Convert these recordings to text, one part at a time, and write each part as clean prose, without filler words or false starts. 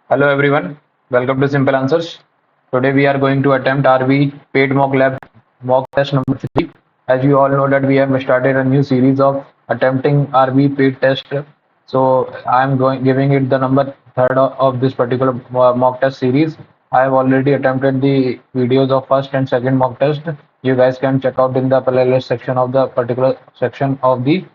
Hello everyone, welcome to Simple Answers. Today we are going to attempt RV paid mock lab mock test number 3. As you all know that we have started a new series of attempting RV paid test. So I am going giving it the number third of this particular mock test series. I have already attempted the videos of first and second mock test. You guys can check out in the playlist section of the particular section of the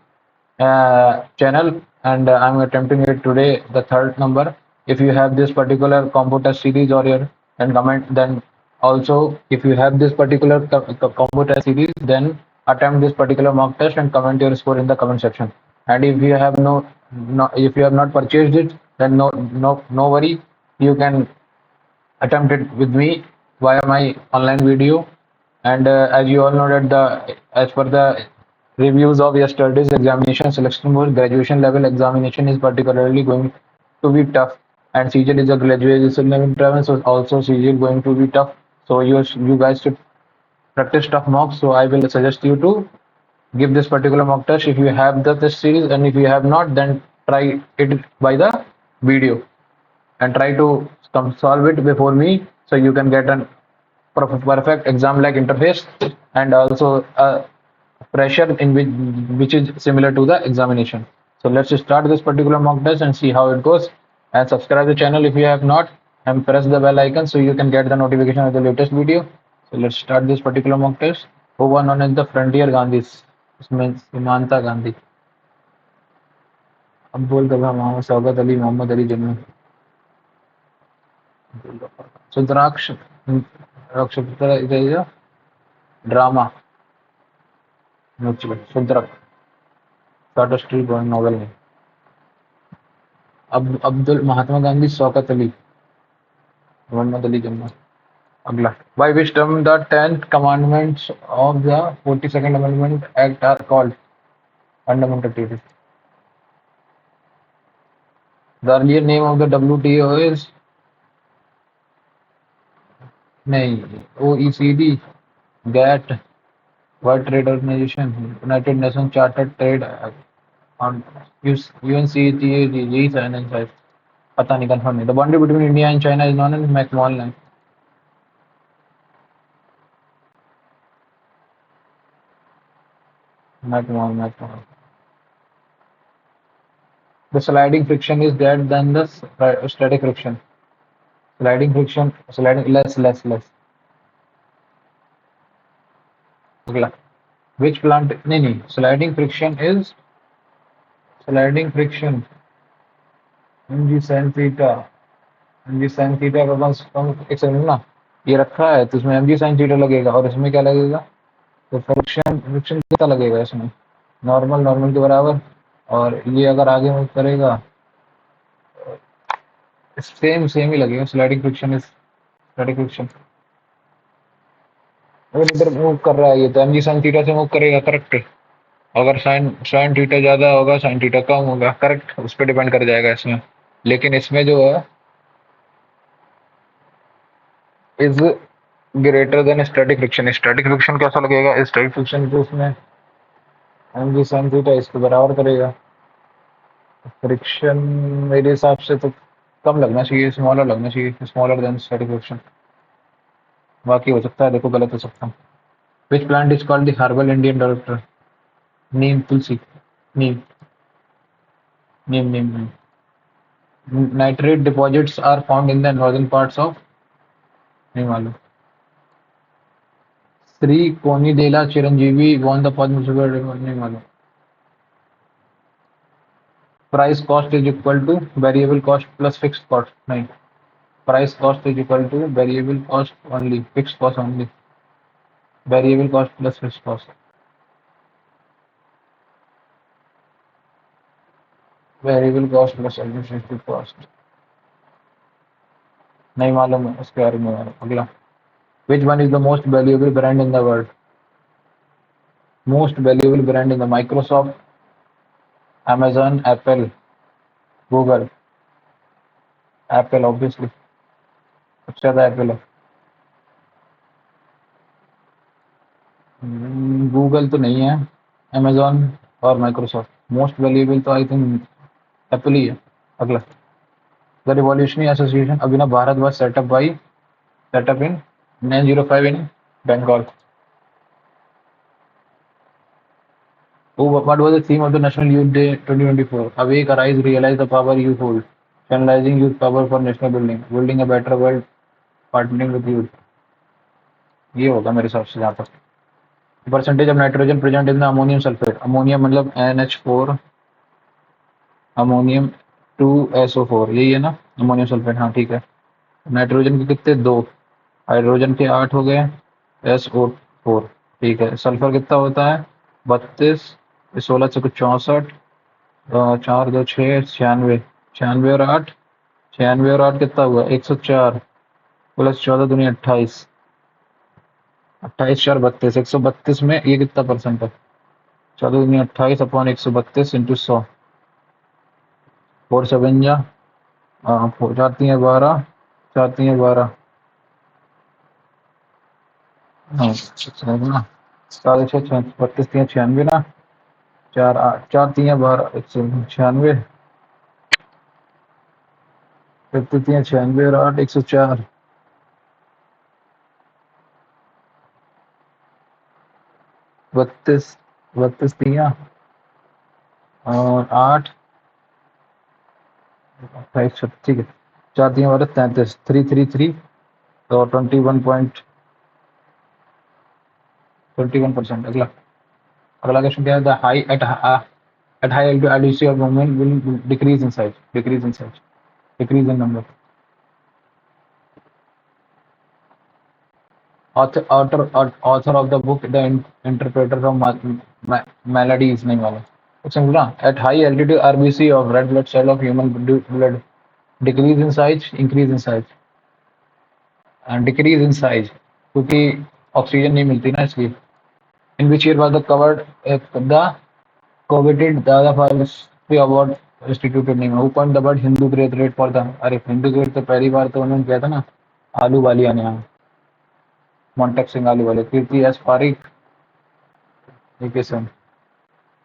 channel, and I'm attempting it today, the third number. If you have this particular combo test series or your then comment, then also if you have this particular combo test series, then attempt this particular mock test and comment your score in the comment section. And if you have if you have not purchased it, then no worry, you can attempt it with me via my online video. And as you all know that as per the reviews of yesterday's examination, selection board graduation level examination is particularly going to be tough, and CGL is a graduation level travel, so also CGL going to be tough. So you guys should practice tough mocks. So I will suggest you to give this particular mock test if you have the test series, and if you have not, then try it by the video and try to solve it before me, so you can get an perfect exam like interface, and also a pressure in which is similar to the examination. So let's start this particular mock test and see how it goes, and subscribe the channel if you have not, and press the bell icon so you can get the notification of the latest video. So let's start this particular mock test. Who were known as the frontier Gandhis? इसमें सीमांता गांधी. अब्दुल कलाम, मोहम्मद शौकत अली, मोहम्मद अली जिन्ना. सुद्राक्ष नक्षत्र इधर drama Shudraka short street novel में. अब अब्दुल महात्मा गांधी, शौकत अली, मोहम्मद अली जिन्ना. अगला. By which term the 10th commandments of the 42nd Amendment Act are called? Fundamental theory. The earlier name of the WTO is नहीं OECD, GATT, World Trade Organization, United Nations Chartered Trade on UNCTAD, यही sign है शायद, पता नहीं, confirm नहीं. The boundary between India and China is known as McMahon line. McMahon. The sliding friction is greater than the static friction. Sliding less. अगला. Which plant? नहीं. Sliding friction mg sin theta. mg sin theta का बस एक second ना, ये रखा है तो इसमें mg sin theta लगेगा, और इसमें क्या लगेगा? तो फ्रिक्शन कितना लगेगा इसमें? नॉर्मल के बराबर. और ये अगर आगे मूव करेगा, सेम ही लगेगा. Sliding friction is static friction. अगर इधर मूव कर रहा है ये, तो mg sin थीटा से मूव करेगा, करेक्ट. अगर साइन थीटा ज्यादा होगा, साइन थीटा कम होगा, करेक्ट. उस पर डिपेंड कर जाएगा इसमें. लेकिन इसमें जो है is greater than static friction. Static friction कैसा लगेगा? स्टैटिक फ्रिक्शन तो उसमें mg sin थीटा इसको बराबर करेगा. फ्रिक्शन मेरे हिसाब से तो कम लगना चाहिए, स्मॉलर लगना चाहिए, स्मॉलर देन स्टैटिक फ्रिक्शन. बाकी हो सकता है, देखो गलत हो सकता हूँ. विच plant is called the herbal Indian doctor? Neem, Tulsi. Neem. Nitrate deposits are found in the northern parts of, नहीं मालूम. Shri कोनिदेला Chiranjeevi won the Padma Shri Award, नहीं मालूम. Price cost is equal to variable cost plus fixed cost. नहीं. Price cost is equal to variable cost only, fixed cost only. Variable cost plus fixed cost. Variable cost plus administrative cost. नहीं मालूम है इसके बारे में. अगला. Which one is the most valuable brand in the world? Most valuable brand in the Microsoft, Amazon, Apple, Google. Apple obviously. सबसे ज़्यादा Apple है. गूगल तो नहीं है, अमेजोन और माइक्रोसॉफ्ट. मोस्ट वैल्यूएबल तो आई थिंक एप्पल ही है. अगला. The Revolutionary Association Abhinav Bharat was set up in 905 in Bengal. What was the theme of the National Youth Day 2024? Awake, arise, realize the power you hold. Channelizing youth power for national building. Building a better world, partnering with youth. ये होगा मेरे हिसाब से जहाँ तक percentage of nitrogen present in ammonium sulphate ammonium मतलब NH4 ammonium 2SO4 यही है ना अमोनियम सल्फेट हाँ ठीक है नाइट्रोजन के कितने दो हाइड्रोजन के 8 हो गए SO4 ठीक है सल्फर कितना होता है 32 16 से कुछ 64 4 2 6 96 96 और 8 96 और 8 कितना हुआ 104 प्लस 14 दुनी 28 28 4 32 132 में ये कितना परसेंट है 14 दुनी 28 अपॉन 132 इंटू 100 4 7 जा 4 3 12 4 3 12 हाँ 4 6 32 3 96 ना 4 8 4 3 12 196 32 3 96 और 8 104 32 32 3 और 8 28 ठीक है 4 3 12 33 333 तो 21% अगला अगला क्वेश्चन क्या है the high at high altitude LDC of movement will decrease in size decrease in number author of the book the interpreter of melodies नहीं मालूम कुछ समझना at high altitude RBC of red blood cell of human blood decrease in size increase in size and decrease in size क्योंकि oxygen नहीं मिलती ना इसलिए in which year was the covered the coveted दादा फारूकी अवार्ड इंस्टीट्यूटेड नहीं who coined the word Hindu great for the अरे Hindu great तो पहली बार तो उन्होंने किया था ना आलू वाली आने यहाँ मोन्टेक सिंह आलू वाले Kirti S Parikh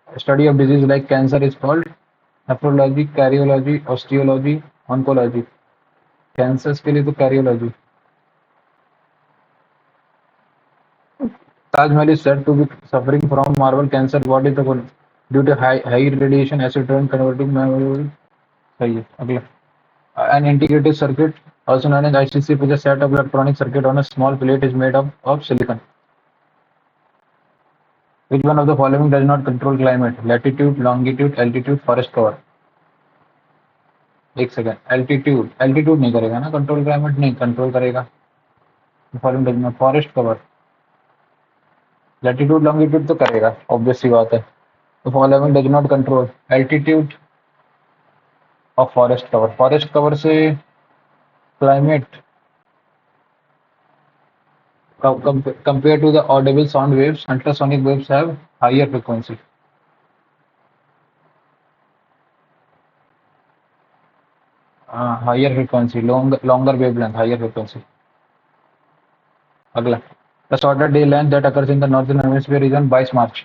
study of disease like cancer is called nephrology cariology osteology oncology cancer के लिए तो cariology Taj Mahal is said to be suffering from marble cancer. What is the cause? Due to high radiation, acid rain converting marble. सही है अगला an integrated circuit also known as ICC which is a set of electronic circuit on a small plate is made up of silicon. Which one of the following does not control climate? Latitude, longitude, altitude, forest cover. एक second altitude नहीं करेगा ना control climate नहीं control करेगा following does not forest cover latitude longitude तो करेगा obvious सी बात है तो following does not control altitude और फॉरेस्ट कवर से climate compared to the audible sound waves ultrasonic waves have higher frequency higher frequency longer wavelength higher frequency अगला the shorter day length that occurs in the northern hemisphere is on 22 मार्च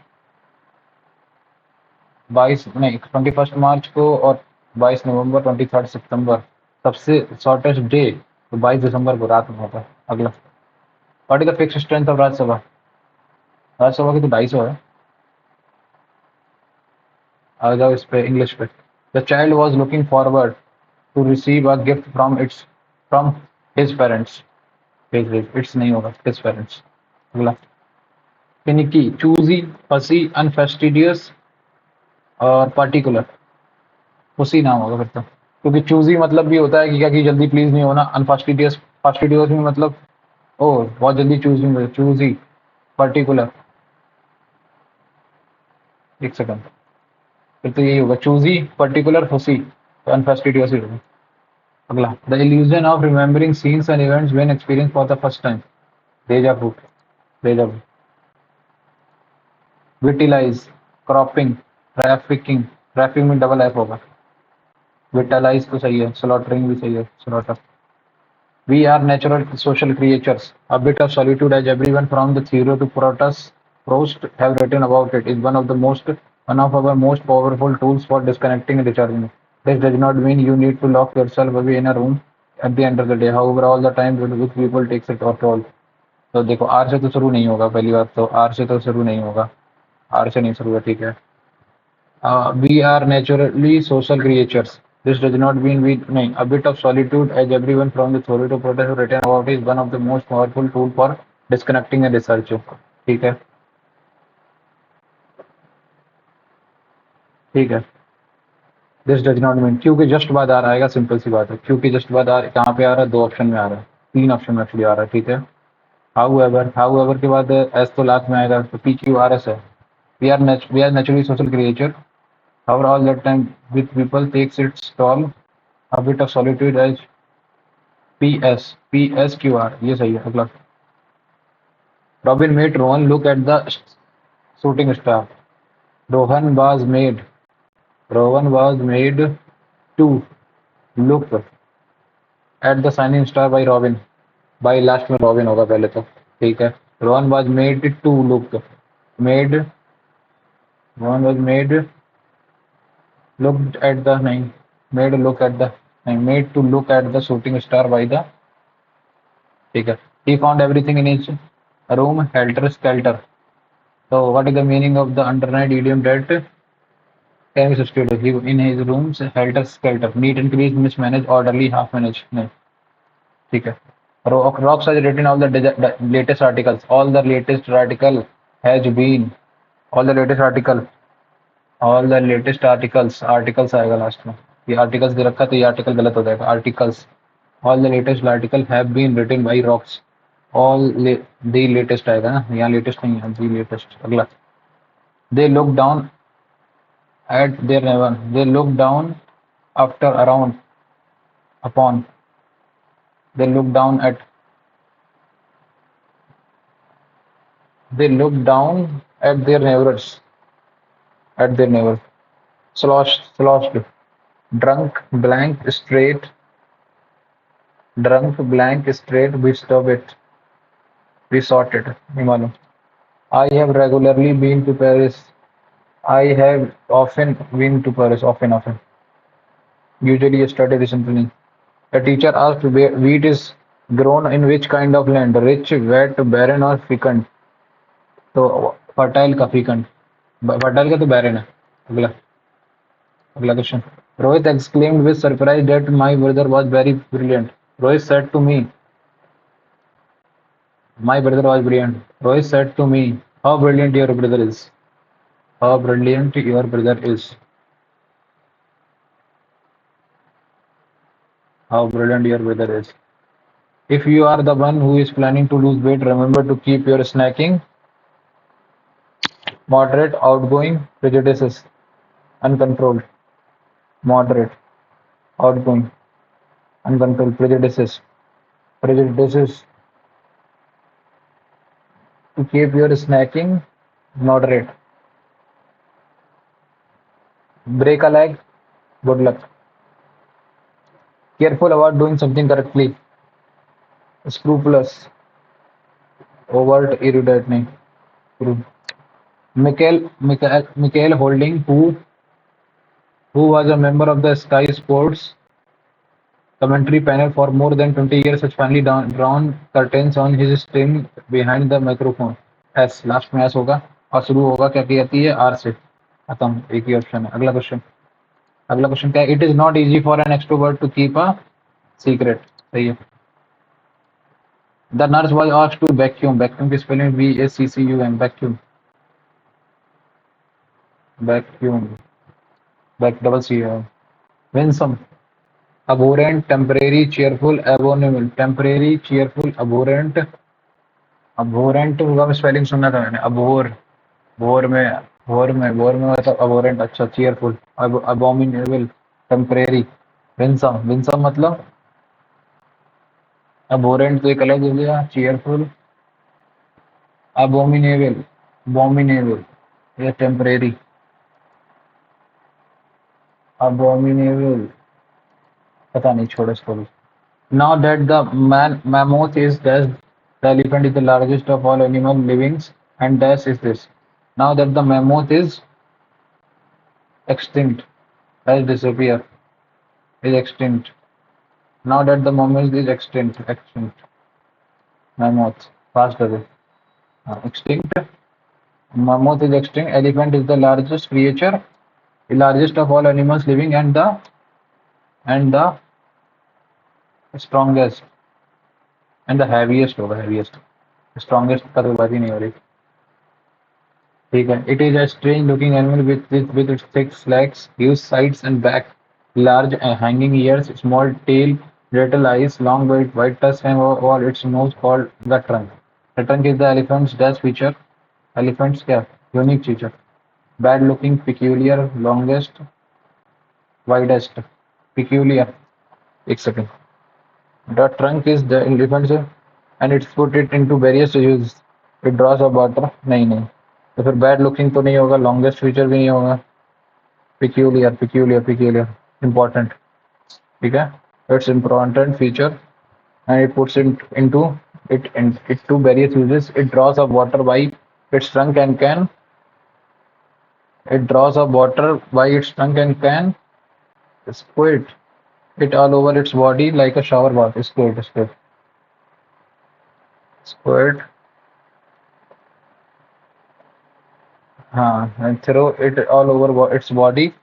22 नहीं 21 मार्च को और 22 नवंबर 23 सितंबर सबसे shortest day तो 22 दिसंबर को रात में होता है अगला what is the fix strength of Rajya Sabha की तो 250 है आ जाओ इस पे इंग्लिश पे the child was looking forward to receive a gift from his parents it's नहीं होगा हिज पेरेंट्स अगला फिनिकी चूजी फसी अनफेस्टिडियस और पार्टिकुलर उसी नाम होगा फिर तो क्योंकि चूजी मतलब भी होता है कि क्या कि जल्दी प्लीज नहीं होना फास्टिडियस में मतलब ओ बहुत जल्दी चूजी पर्टिकुलर एक सेकंड फिर तो यही होगा चूजी पर्टिकुलर फुसी अनफास्टिडियस ही होगा अगला the illusion of remembering scenes and events when experience for the first time deja vu vitalise cropping trafficking में डबल एफ होगा विटलाइज तो सही है स्लॉटरिंग भी सही है slaughter We are natural social creatures. A bit of solitude, as everyone from the Thoreau to Proust have written about it, is one of our most powerful tools for disconnecting and recharging. This does not mean you need to lock yourself away in a room at the end of the day. However, all the time with people takes it or toll. तो देखो are से तो शुरू नहीं होगा, पहली बात तो आर से तो शुरू नहीं होगा, आर से नहीं शुरू है, ठीक है। We are naturally social creatures. This does not mean we नहीं, a bit of solitude as everyone from the theory to protest written about is one of the most powerful tool for disconnecting and research. ठीक है, ठीक है। This does not mean क्योंकि just बाद आ रहा है, simple सी बात है, क्योंकि जस्ट बाद आ कहाँ पे आ रहा है, दो ऑप्शन में आ रहा है, तीन ऑप्शन में एक्चुअली आ रहा है, ठीक है। हाउ एवर के बाद एस तो लास्ट में आएगा, तो पी क्यू आर एस है। We are naturally social creature, however all that time with people takes its toll, a bit of solitude as PSQR, ये सही है अगला। Robin made Rohan look at the shooting star. Rohan was made Rohan was made to look at the shining star by Robin. By last में robin होगा पहले तो, ठीक है। Rohan was made to look made Rohan was made looked at the नहीं made look at the नहीं made to look at the shooting star by the, ठीक है। He found everything in his room helter skelter. So what is the meaning of the underlined idiom that can be substituted? He in his rooms helter skelter, neat and clean, mismanaged, orderly, half managed. नहीं, ठीक है। Rocks has written all the latest articles. All the latest article has been all the latest article all the latest articles आएगा last में, ये articles दे रखा तो ये article गलत हो जाएगा, articles. All the latest article have been written by rocks, all the latest आएगा ना, यहाँ लेटेस्ट नहीं है, दी लेटेस्ट अगला। They look down at their never, they look down after around upon, they look down at, they look down at their neighbours, at their neighbour. sloshed, drunk blank straight, we stop it, we sorted, नहीं मालूम। I have regularly been to Paris, I have often been to Paris, often, usually study recently। A teacher asked wheat is grown in which kind of land, rich, wet, barren or fecund? तो fertile का fecund, fertile का तो barren है। अगला अगला question. Rohit exclaimed with surprise that my brother was very brilliant. Rohit said to me, my brother was brilliant. Rohit said to me, how brilliant your brother is. How brilliant your brother is. How brilliant your brother is. If you are the one who is planning to lose weight, remember to keep your snacking moderate, outgoing, prejudices uncontrolled. Moderate, outgoing, uncontrolled, prejudices. To keep your snacking moderate. Break a leg, good luck. Careful about doing something correctly. Scrupulous, overt, erudite नहीं। Michael Holding, who was a member of the Sky Sports commentary panel for more than 20 years, has finally drawn curtains on his string behind the microphone. S last में S होगा और शुरू होगा क्या कहती है, R से। खत्म, एक ही ऑप्शन है। अगला क्वेश्चन क्या है? It is not easy for an extrovert to keep a secret, सही है। The nurse was asked to vacuum की spelling VACCUM, vacuum double C है। Winsome, abhorrent, temporary, cheerful, abominable, temporary, cheerful, abhorrent होगा में spelling सुना था मैंने, भोर में मतलब abhorrent, अच्छा cheerful, abominable, temporary, विंसम मतलब abhorrent तो एक अलग हो गया, cheerful, abominable ये temporary, abominable पता नहीं, छोड़ो इसको भी। Now that the mammoth is dead, the elephant is the largest of all animal livings, and dash is this. Now that the mammoth is extinct, has disappeared, is extinct. Now that the mammoth is extinct. Mammoth, faster. Extinct. Mammoth is extinct. Elephant is the largest creature, the largest of all animals living, and the strongest and the heaviest होगा heaviest. Strongest का तो बात ही नहीं हो रही. ठीक है. It is a strange looking animal with its thick legs, huge sides and back, large hanging ears, small tail, little eyes, long white tusk, and over its nose called the trunk. The trunk is the elephant's dash feature. Elephant's क्या? Unique feature. Bad looking, peculiar, longest, widest. Peculiar. एक second. The trunk is the elephant's and it's put it into various uses. It draws of water. नहीं. तो फिर bad looking तो नहीं होगा, longest feature भी नहीं होगा. Peculiar important. ठीक है. It's important feature and it puts it to various uses. It draws of water by its trunk and can squirt it all over its body like a shower bath. Squirt. And throw it all over its body,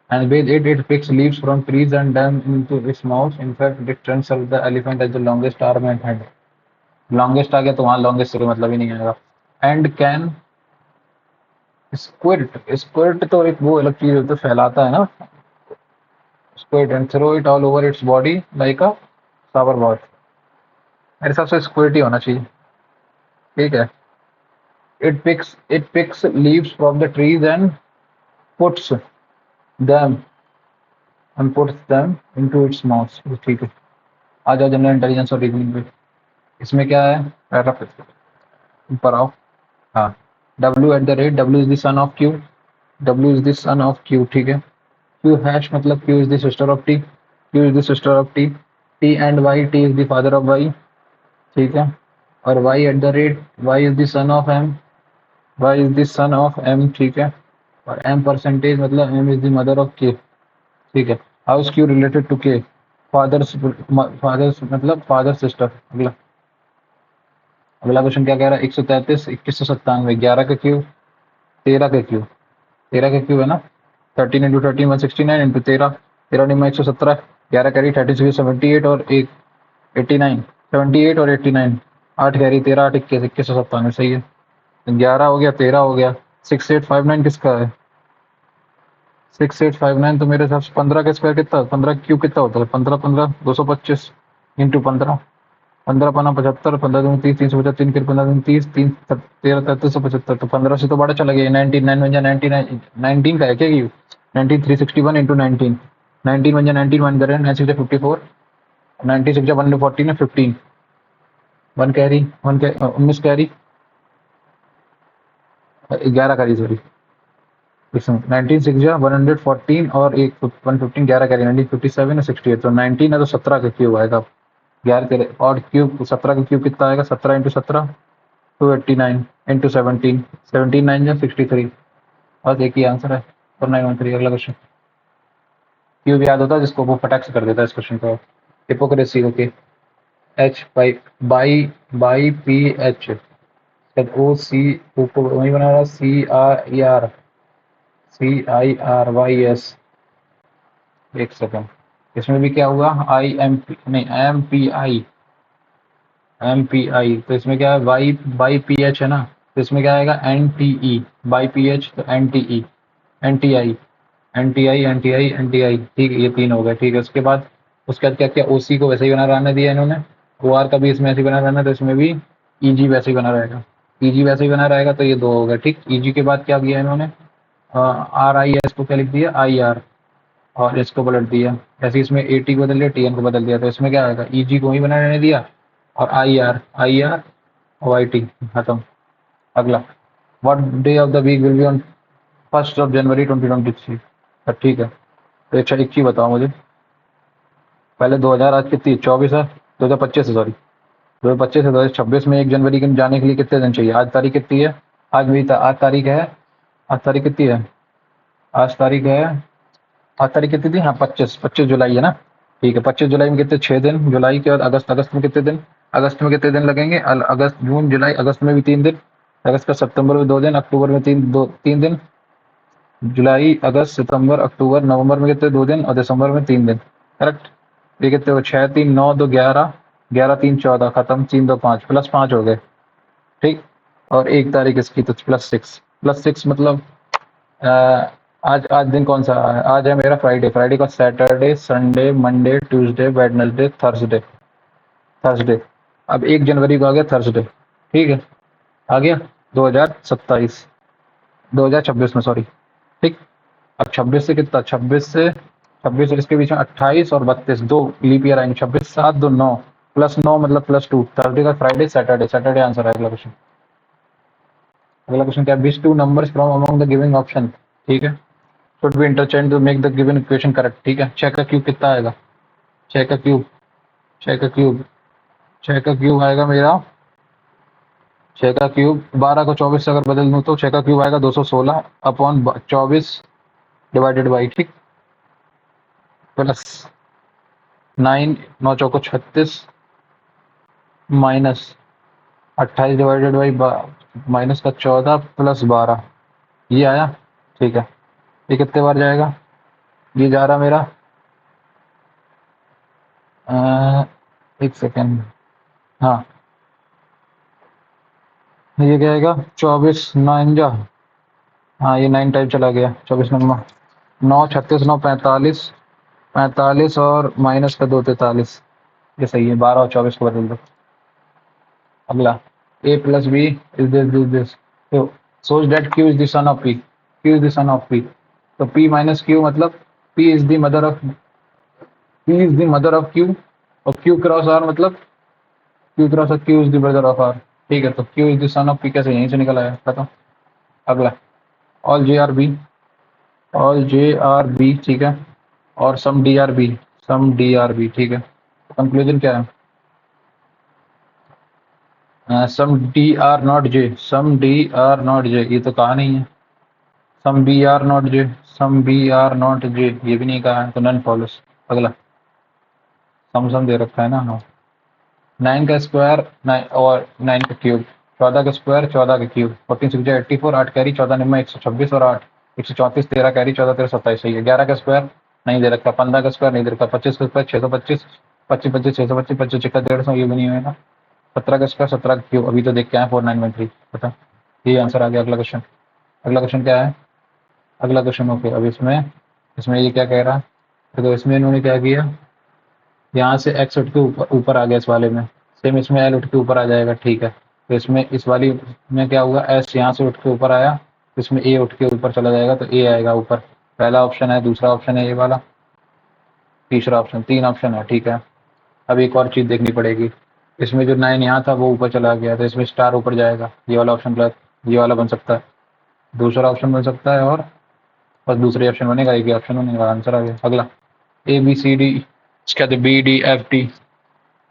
and with it picks leaves from trees and them into its mouth. In fact, it turns out the elephant as the longest arm and head. Longest आ गया तो वहाँ longest से कोई मतलब ही नहीं आएगा. And can squirt तो एक वो अलग चीज होती है, फैलाता है ना. Squirt and throw it all over its body like a shower bath. मेरे हिसाब से squirt ही होना चाहिए. ठीक है. It picks leaves from the trees and puts them into its mouth. ठीक है. आ जाओ जनरल इंटेलिजेंस और रीजनिंग पे. इसमें क्या है? पैराग्राफ ऊपर आओ. हाँ. W at the rate, W is the son of Q. ठीक है. Q hash मतलब Q is the sister of T. T and Y, T is the father of Y. ठीक है. और Y at the rate, Y is the son of M. ठीक है. और M percentage मतलब M is the mother of K. ठीक है. How is Q related to K? Fathers मतलब फादर सिस्टर. अगला क्वेश्चन क्या कह रहा है? 133, 2197, 11 का क्यू, 13 का क्यू. 13 का क्यू है ना. 13 इंटू 13 169 इंटू 13, 13 निम्न 117, 11 कैरी 36 78 और 89, 78 और 89, 8 कैरी 13 8 21 2197. सही है. 11 हो गया, 13 हो गया. 6859 किसका है? 6859 तो मेरे हिसाब से 15 का स्क्वायर कितना, 15 क्यूब कितना होता है? 15 15 225 इंटू 15, 15 पन्ना 75, 15 दूनी 30, 350, 3 15 दूनी 30, 3 13 3375. तो 15 से तो बड़ा चला गया. 19 का है क्या क्यू? 19 361 इंटू 19, 19 1 19 1 करें 9 6 54, 96 1 14 है 15, 1 कैरी 19 कैरी 11 कैरी सॉरी. 19 6 114 और 115 11 कैरी 1957 और 68. तो 19 है तो 17 का क्यूब आएगा. 11 के और क्यूब 17 का क्यूब कितना आएगा? 17 इंटू 17 289 इंटू 17, 17 9 या 63. बस एक ही आंसर है. 4913. अगला क्वेश्चन. क्यूब याद होता है जिसको वो फटाक से कर देता है इस क्वेश्चन को. Hypocrisy. Okay. H by P H O C वही बना रहा. CIRYS. एक सेकंड. इसमें भी क्या हुआ? MPI. तो इसमें क्या है? बाई पी एच है ना. तो इसमें क्या आएगा? NTE. बाई पी एच तो NTE, NTI. ठीक है. ये 3 हो गए. ठीक है. उसके बाद क्या क्या? OC को वैसे ही बना रहने दिया इन्होंने. OR का भी इसमें ऐसे ही बना रहना. तो इसमें भी EG वैसे ही बना रहेगा. EG वैसे ही बना रहेगा. तो ये 2 हो गए. ठीक. EG के बाद क्या किया इन्होंने? RIS को क्या लिख दिया? IR. और इसको पलट दिया. ऐसे इसमें AT को बदल दिया, TN को बदल दिया. तो इसमें क्या आएगा? EG को ही बना रहने दिया और IR और YT खत्म. अगला. What day of the week will be on 1 January 2023? ठीक है. तो अच्छा एक चीज बताओ मुझे. पहले 2000 आज कितनी? 24 है. 2025 है सॉरी. 2025 से 2026 में 1 जनवरी के जाने के लिए कितने दिन चाहिए? आज तारीख कितनी है? आज तारीख है. आज तारीख कितनी है? आज तारीख है तारीख कितनी थी? हाँ 25 जुलाई है ना। ठीक है, 25 जुलाई में कितने 6 दिन, जुलाई के बाद अगस्त, अगस्त में कितने दिन, अगस्त में कितने दिन लगेंगे? अगस्त जून जुलाई, अगस्त में भी 3 दिन, अगस्त का सितंबर में 2 दिन, अक्टूबर में 3 दिन, जुलाई अगस्त सितंबर अक्टूबर नवंबर में कितने 2 दिन, और दिसंबर में 3 दिन। करेक्ट। ये कितने हो? 6 3 9 2 11, 11 3 14, खत्म, 3 2 5, +5 हो गए। ठीक। और 1 तारीख इसकी तो +6, +6 मतलब अ, आज आज दिन कौन सा है? आज है मेरा फ्राइडे, फ्राइडे का Saturday Sunday Monday Tuesday Wednesday Thursday, Thursday. अब 1 जनवरी को आ गया थर्सडे। ठीक है, आ गया 2027, 2026 में, सॉरी। ठीक। अब 26 से कितना, 26 और इसके बीच में 28 और 32, 2 लीप ईयर आएंगे। 26 7 2 9, +9 मतलब +2, थर्सडे का फ्राइडे सैटरडे, सैटरडे आंसर है। अगला क्वेश्चन, अगला क्वेश्चन क्या है? Which two numbers from among the giving option. ठीक है, should be interchange to make the given equation correct. ठीक है, 6 का क्यूब कितना आएगा? 6 का क्यूब, 6 का क्यूब, 6 का क्यूब आएगा मेरा, 6 का क्यूब 12 को 24 से अगर बदल दूं तो 6 का क्यूब आएगा 216 अपॉन 24 डिवाइडेड बाई, ठीक, plus 9, 9 choco 36, minus 28 divided by minus का 14 प्लस 12, ये आया। ठीक है, ये कितने बार जाएगा? ये जा रहा मेरा एक सेकेंड, हाँ, ये क्या आएगा? 24 9 जा, हाँ ये 9 टाइप चला गया, 24 नंबर, 9 36 9 45, 45 और माइनस का 2 43, ये सही है। 12 और 24 को बदल दो। अगला, a plus B is this, तो सोच that q is the son of p, q is the son of p, तो p माइनस q मतलब p is the mother of, p is the mother of q, और q cross r मतलब q cross q is the brother of r। ठीक है, तो q is the son of p कैसे यहीं से निकल आया, खत्म। अगला, all J are B, all J are B, ठीक है, और some D are B, some D are B, ठीक है। कंक्लूजन क्या है? Some D are not J, some D are not J, ये तो कहा नहीं है। Some B are not J, some B are not J, ये भी नहीं कहा है, तो नन फॉलोस। अगला, सम दे रखा है ना, हाँ। 9 का स्क्वायर 9 और 9 का क्यूब, 14 का स्क्वायर 14 का क्यूब, 14 6 84, 8 कैरी 14 निम्मा 126 और 8 134, 13 कैरी 14 13 27, सही है। 11 का स्क्वायर नहीं दे रखा, 15 का स्क्वायर नहीं दे रखा, 25 का स्क्वायर 625, 25 25 625, 25 चिक्का 150, ये भी नहीं होगा। 17 का स्क्वायर 17 का क्यूब, अभी तो देख के आए 4913, पता, ये आंसर आ गया। अगला क्वेश्चन, अगला क्वेश्चन क्या है? अगला क्वेश्चन, ओके, अब इसमें, इसमें ये क्या कह रहा है? तो इसमें इन्होंने क्या किया, यहाँ से एक्स उठ के ऊपर आ गया इस वाले में, सेम इसमें एल उठ के ऊपर आ जाएगा। ठीक है, तो इसमें इस वाली में क्या हुआ, एस यहाँ से उठ के ऊपर आया, तो इसमें ए उठ के ऊपर चला जाएगा, तो ए आएगा ऊपर। पहला ऑप्शन है, दूसरा ऑप्शन है ये वाला, तीसरा ऑप्शन, 3 ऑप्शन है। ठीक है, अब एक और चीज़ देखनी पड़ेगी, इसमें जो 9 यहाँ था वो ऊपर चला गया, तो इसमें स्टार ऊपर जाएगा, ये वाला ऑप्शन प्लस ये वाला बन सकता है, दूसरा ऑप्शन बन सकता है, और बस दूसरे ऑप्शन बनेगा, एक ही ऑप्शन बनेगा, आंसर आ गया। अगला, ए बी सी डी, इसके बाद बी डी एफ टी,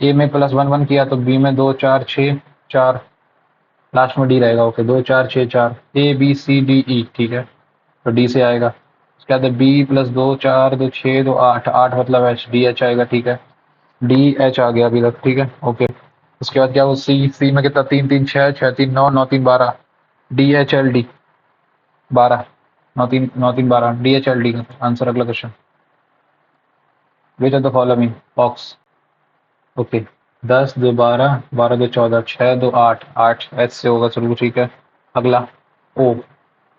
ए में +1 1 किया तो बी में 2 4 6 4, लास्ट में डी रहेगा। Okay, 2 4 6 4, A B C D E, ठीक है, तो डी से आएगा। उसके बाद बी +2 4 2 6 2 8, 8 मतलब एच, डी एच आएगा। ठीक है, डी एच आ गया अभी तक, ठीक है, ओके। उसके बाद क्या, वो सी, सी में कितना, 3 3 6 6 3 9 9 3 12, D H L D 12, 9 3 12, D H L D का आंसर। अगला question, which of the following box, okay, 10 2 12, 12 2 14, 6 2 8, 8 H से होगा शुरू, ठीक है। अगला, ओ,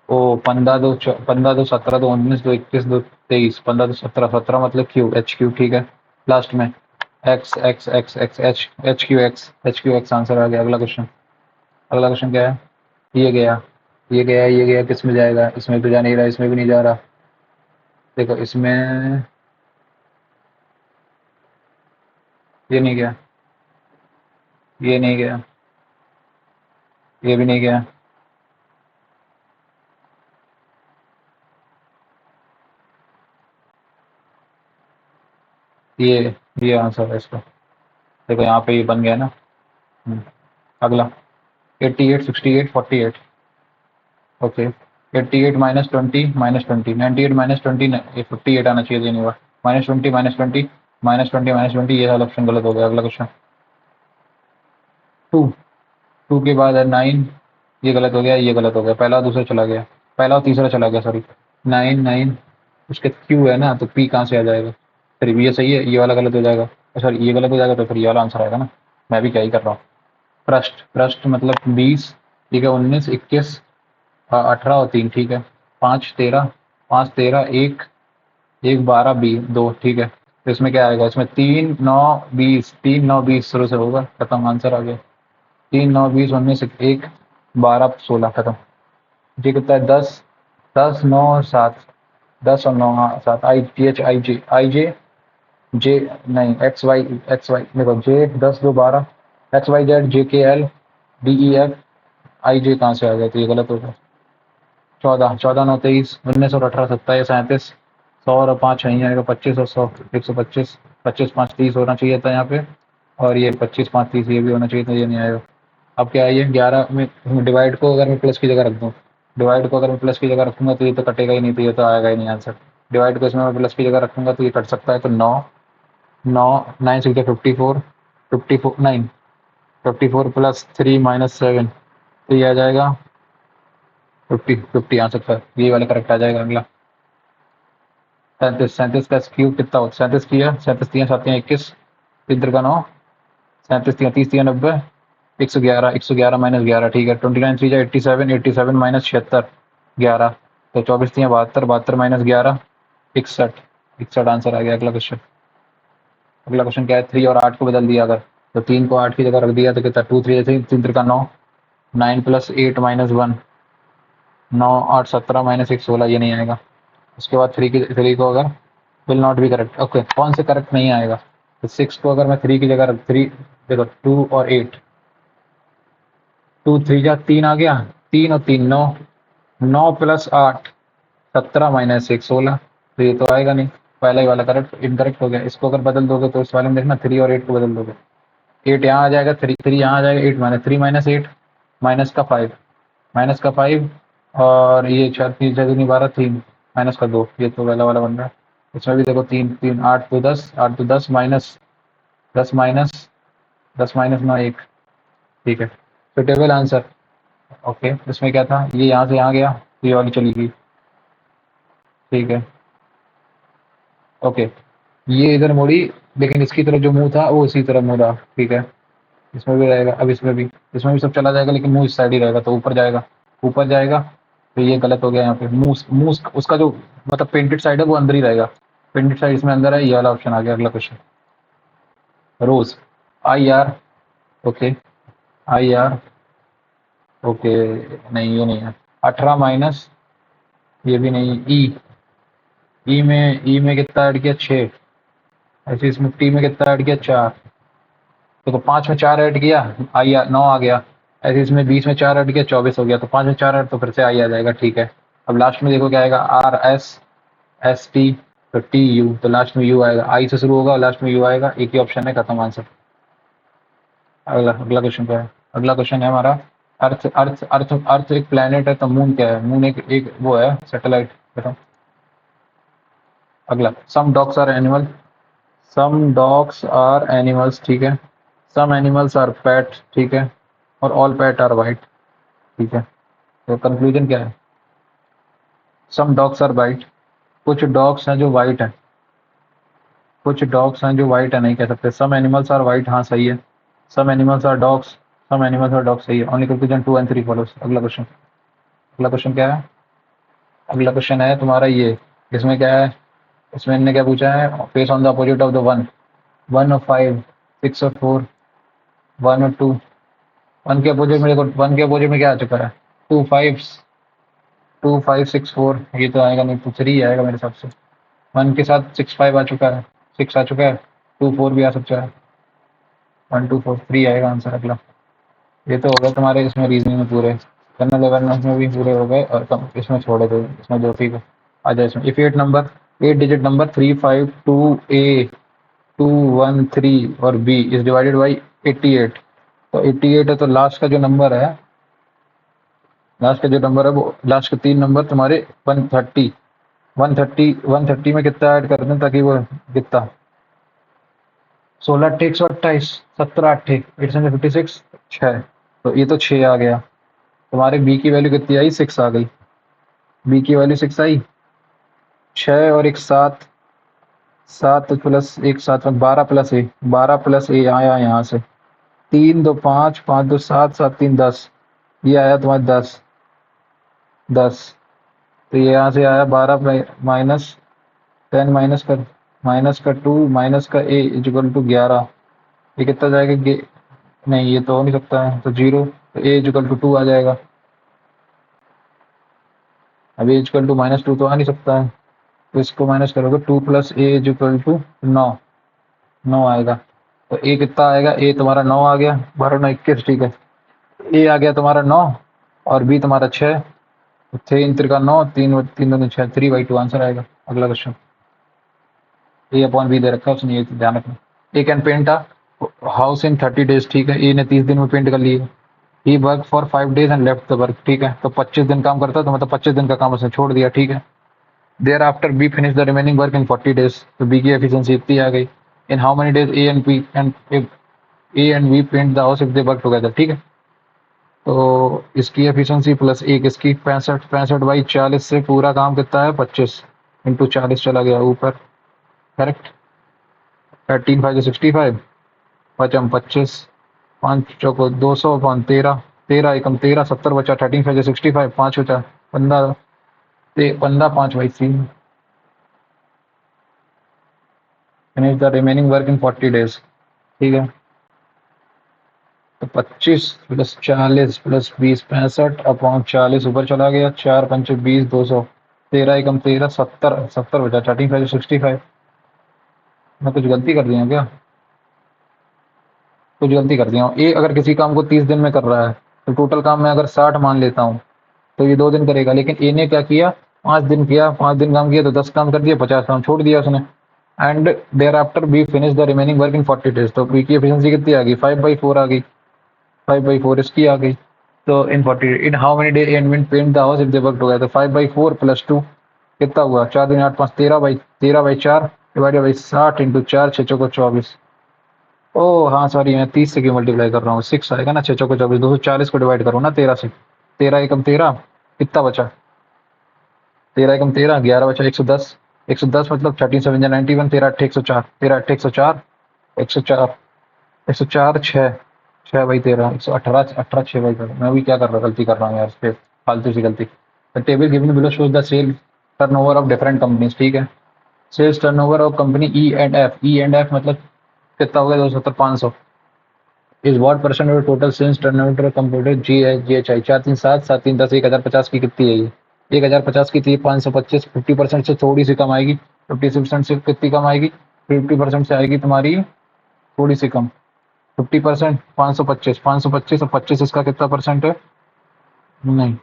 ओ 15 2 17 2 19 2 21 2 23, 15 2 17, 17 मतलब क्यू, एच क्यू, ठीक है। लास्ट में X X X X H, H Q X, H Q X answer आ गया। अगला क्वेश्चन, अगला क्वेश्चन क्या है? ये गया, ये गया, ये गया, किस में जाएगा? इसमें तो जा नहीं रहा, इसमें भी नहीं जा रहा, देखो इसमें, ये नहीं गया, ये नहीं गया, ये भी नहीं गया, ये आंसर है इसका, देखो यहाँ पे ये बन गया ना। हम्म, अगला, 88 68 48, ओके, 88 माइनस 20 माइनस 20, 98 माइनस 20 58 आना चाहिए, नहीं हुआ। माइनस 20 माइनस 20 माइनस 20 माइनस 20, ये वाला ऑप्शन गलत हो गया। अगला क्वेश्चन 2, 2 के बाद है 9, ये गलत हो गया, ये गलत हो गया। पहला और दूसरा चला गया, पहला और तीसरा चला गया, सॉरी। 9 9 उसके क्यू है ना, तो पी कहाँ से आ जाएगा? फिर ये सही है, ये वाला गलत हो जाएगा, सॉरी ये गलत हो जाएगा, तो फिर ये वाला आंसर आएगा ना। मैं भी क्या ही कर रहा हूँ। पृष्ठ, पृष्ठ मतलब 20, ठीक है, 19 21 18 और 3, ठीक है। 5 13, 5 13 1 1 12 2, ठीक है। तो इसमें क्या आएगा? इसमें 3 9 20, 3 9 20 शुरू से होगा, खत्म, आंसर आ गया। 3 9 20 19 1 12 16, खत्म। ये कितना है? 10 10 9 7, 10 और 9, हाँ 7। आई टी एच आई जे जे नहीं, एक्स वाई देखो, जे 10 2 12, एक्स वाई जेड जे के एल डी ई एफ, आई जे कहाँ से आ गया? तो ये गलत होगा। 14 14 9 23 19 और 18 27 37, 100 और 5 नहीं आएगा, 25 और 100 125, 25 5 30 होना चाहिए था यहाँ पे, और ये 25 5 30 ये भी होना चाहिए था, ये नहीं आएगा। अब क्या है? ये 11 में डिवाइड को अगर मैं प्लस की जगह रख दूँ, डिवाइड को अगर मैं प्लस की जगह रखूंगा तो ये तो कटेगा ही नहीं, तो ये तो आएगा ही नहीं आंसर। डिवाइड को इसमें मैं प्लस की जगह रखूंगा तो ये कट सकता है, तो 9 9 9 से 54 54 9 54 प्लस 3 माइनस 7, तो ये आ जाएगा 50 50 आ सकता है, ये वाला करेक्ट आ जाएगा। अगला 37, 37 का क्यूब कितना होता है? 37 किया, 37 3 7 21, इधर का 9, 37 3 30 3 90, 111 111 माइनस 11, ठीक है। 29 3 87, 87 माइनस 76 11, तो 24 3 72, 72 माइनस 11 61, 61 आंसर आ गया। अगला क्वेश्चन, अगला क्वेश्चन क्या है? 3 और 8 को बदल दिया अगर, तो 3 को 8 की जगह रख दिया तो कितना? 2 3 जैसे 3 का 9, 9 प्लस 8 माइनस 1, 9 8 17 माइनस 1 16, ये नहीं आएगा। उसके बाद 3 को अगर will not be correct, okay, कौन से करेक्ट नहीं आएगा? तो 6 को अगर मैं 3 की जगह रख, 3 देखो 2 और 8, 2 3 जा 3 आ गया, 3 और 3 9, 9 प्लस 8 17 माइनस 1 16, तो ये तो आएगा नहीं। पहला ही वाला करेक्ट इनकरेक्ट हो गया। इसको अगर बदल दोगे तो इस वाले में देखना, 3 और 8 को बदल दोगे, 8 यहाँ आ जाएगा, 3 3 यहाँ आ जाएगा, 8 माइनस 3 माइनस 8 माइनस का 5, माइनस का 5, और ये 4 3 जगह नहीं 12 3 माइनस का 2, ये तो पहला वाला बन रहा है। इसमें भी देखो 3 3 8 तो 10, 8 तो 10 माइनस 10 माइनस 10 माइनस 9 1, ठीक है। Suitable answer, okay. इसमें क्या था? ये यहाँ से यहाँ गया, तो ये वाली चली गई, ठीक है, ओके। ये इधर मुड़ी, लेकिन इसकी तरफ जो मुंह था वो इसी तरफ मुड़ा, ठीक है। इसमें भी रहेगा, अब इसमें भी सब चला जाएगा, लेकिन मुंह इस साइड ही रहेगा, तो ऊपर जाएगा, ऊपर जाएगा। तो ये गलत हो गया यहाँ पे, मुंह मुंह उसका जो मतलब पेंटेड साइड है वो अंदर ही रहेगा, पेंटेड साइड इसमें अंदर है, ये वाला ऑप्शन आ गया। अगला question, rose, I R, okay, I R, okay, नहीं ये नहीं है। 18 माइनस, ये भी नहीं। ई में कितना ऐड किया? 6, ऐसे इसमें टी में कितना ऐड किया? 4, तो 5 में 4 ऐड किया, आई 9 आ गया। ऐसे इसमें 20 में 4 ऐड किया, 24 हो गया, तो 5 में 4 ऐड, तो फिर से आई आ जाएगा, ठीक है। अब लास्ट में देखो क्या आएगा? आर एस एस टी, तो टी यू, तो लास्ट में यू आएगा, आई से शुरू होगा और लास्ट में यू आएगा, एक ही ऑप्शन है, खत्म आंसर। अगला अगला क्वेश्चन क्या है? अगला क्वेश्चन है हमारा, अर्थ अर्थ अर्थ अर्थ एक प्लेनेट है, तो मून क्या है? मून एक वो है, सैटेलाइट, बताओ। अगला, some dogs are animal, some dogs are animals, ठीक है। सम एनिमल्स आर पेट, ठीक है, और ऑल पेट आर वाइट, ठीक है। तो कंक्लूजन क्या है? सम डॉग्स आर वाइट, कुछ डॉग्स हैं जो वाइट हैं, कुछ डॉग्स हैं जो वाइट है, नहीं कह सकते। सम एनिमल्स आर वाइट, हाँ सही है। Some animals are dogs, some animals are dogs, सही है। Only conclusion 2 and 3 follows. अगला क्वेश्चन, अगला क्वेश्चन क्या है? अगला क्वेश्चन है तुम्हारा ये, इसमें क्या है? इसमें इनने क्या पूछा है? Face on the opposite of the one, 1 और 5 6 और 4, 1 और 2, 1 के अपोजिट में देखो, 1 के अपोजिट में क्या आ चुका है? 2 5, 2 5 6 4, ये तो आएगा नहीं, तो 3 आएगा मेरे हिसाब से। 1 के साथ 6 5 आ चुका है, 6 आ चुका है, 2 4 भी आ सकता है, 1 2 4 3 आएगा आंसर। अगला, ये तो हो गया तुम्हारे इसमें रीजनिंग में पूरे, जनरल अवेयरनेस में भी पूरे हो गए, और कम इसमें छोड़े थे, इसमें जो, ठीक है। आ जाए इसमें, इफ 8 डिजिट नंबर 3 5 2 ए 2 1 3 और बी इज डिवाइडेड बाई 88, तो 88 है, तो लास्ट का जो नंबर है लास्ट का जो नंबर है वो लास्ट के 3 नंबर तुम्हारे 130 130 में कितना ऐड कर दें ताकि वो कितना 16 अट्ठे 128 17 अट्ठे 856 6। तो ये तो 6 आ गया। तुम्हारे बी की वैल्यू कितनी आई 6 आ गई। बी की वैल्यू 6 आई। 6 और एक 7 7 प्लस एक 7 12 प्लस ए 12 प्लस ए आया यहाँ से 3 2 5 5 2 7 7 3 10। ये आया तुम्हारे 10 10। तो ये यहाँ से आया 12 माइनस 10 माइनस का 2 माइनस का ए इक्वल टू 11। ये कितना जाएगा नहीं ये तो हो नहीं सकता है तो 0। तो ए इक्वल टू 2 आ जाएगा। अब ए इक्वल टू -2 तो आ नहीं सकता है। तो इसको माइनस करोगे 2 प्लस ए इक्वल टू 9 9 आएगा। तो ए कितना आएगा ए तुम्हारा 9 आ गया 12 9 21 ठीक है। ए आ गया तुम्हारा 9 और बी तुम्हारा 6। 3 इन 3 का 9 3 3 दूनी 6 3/2 आंसर आएगा। अगला क्वेश्चन ए अपॉन बी दे रखा है उसने ये ध्यान रखना। A can paint a house in 30 days ठीक है। ए ने 30 दिन में पेंट कर लिए। He work for 5 days and left the work ठीक है। तो 25 दिन काम करता है तो मतलब 25 दिन का काम उसने छोड़ दिया ठीक है। Thereafter B finish the remaining work in 40 days. तो बी की एफिशिएंसी इतनी आ गई। In how many days A and B and A and B paint the house if they work together ठीक है। तो इसकी एफिशिएंसी प्लस एक इसकी 65 से पूरा काम कितना है 25 इंटू 40 चला गया ऊपर करेक्ट। 13 5 65 पचम 25 5 चौको 200 पाँच 13 13 एकम 13 70 बचा 13 5 65 5 बचा 15 15 5 by 3। Finish the remaining work in 40 days ठीक है। तो 25 प्लस 40 प्लस 20 65 अपॉन 40 ऊपर चला गया 4 पंच 20 200 13 एकम 13 70 70 बचा 13 5 65। मैं कुछ गलती कर दिया हूँ क्या। कुछ गलती कर दिया हूँ। ए अगर किसी काम को 30 दिन में कर रहा है तो टोटल काम मैं अगर 60 मान लेता हूँ तो ये 2 दिन करेगा। लेकिन ए ने क्या किया 5 दिन किया 5 दिन काम किया तो 10 काम कर दिया 50 काम छोड़ दिया उसने। And thereafter B finish the remaining work in 40 days. तो बी की एफिशिएंसी कितनी आ गई 5/4 आ गई। 5/4 इसकी आ गई। तो in 40 in how many day and win paint the house if they work together. 5/4 plus 2 कितना हुआ 4 दिन 8 5 13/4 डिवाइडेड बाई 60 इंटू 4 6 चौको 24। ओ हाँ सॉरी मैं 30 से क्यों मल्टीप्लाई कर रहा हूँ 6 आएगा ना 6 चौको 24 240 को डिवाइड करो ना 13 से। 13 एकम 13 कितना बचा 13 एकम 13 11 बचा 110। 110 मतलब 13 7 91 13 8 104 13 8 104 104 104 6 6 बाई 13 118 18 6 बाई 13। मैं भी क्या कर रहा गलती कर रहा हूँ यार इस पे फालतू सी गलती। The table given below shows the sale turnover of different companies ठीक है। Sales turnover of company E and F मतलब कितना हो गया 270 500 is what percent of total sales turnover computer G H I 4 3 7 7 3 10 1050 की कितनी है ये 1050 की थी 525 50% से थोड़ी सी कम आएगी 50% से कितनी कम आएगी 50% से आएगी तुम्हारी थोड़ी सी कम 50% 525 525 और 25 इसका कितना परसेंट है नहीं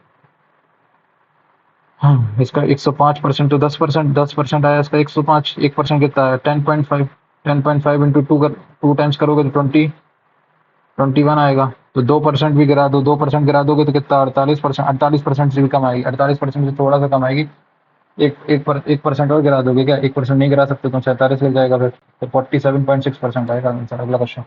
हाँ इसका 105% तो 10% 10% आया इसका 105 1% कितना है 10.5 10.5 इंटू 2 टाइम्स करोगे तो 21 आएगा। तो 2% भी गिरा दो 2% गिरा दोगे तो कितना 48% 48% से भी कम आएगी 48% से थोड़ा सा कम आएगी। 1% और गिरा दोगे क्या 1% नहीं गिरा सकते तो 47 लग जाएगा फिर तो 47.6% आएगा आंसर। अगला question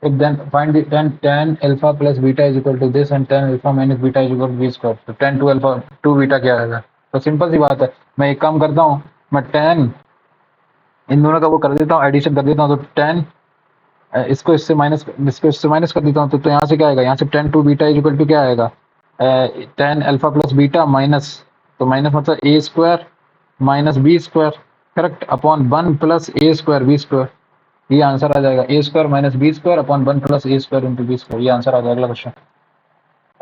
if then find the tan alpha plus beta is equal to this and tan alpha minus beta is equal to b square। तो tan 2 alpha 2 beta क्या आएगा। तो सिंपल सी बात है मैं एक काम करता हूँ मैं tan इन दोनों का वो कर देता हूँ एडिशन कर देता हूँ तो tan इसको इससे माइनस कर देता हूँ तो यहाँ से क्या आएगा यहाँ से tan 2 बीटा इक्वल टू क्या आएगा tan alpha plus beta minus तो माइनस मतलब A square minus B square correct upon 1 plus A square B square. ये आंसर आ जाएगा A square minus B square upon 1 plus A square into B square. ये answer आ जाएगा। अगला question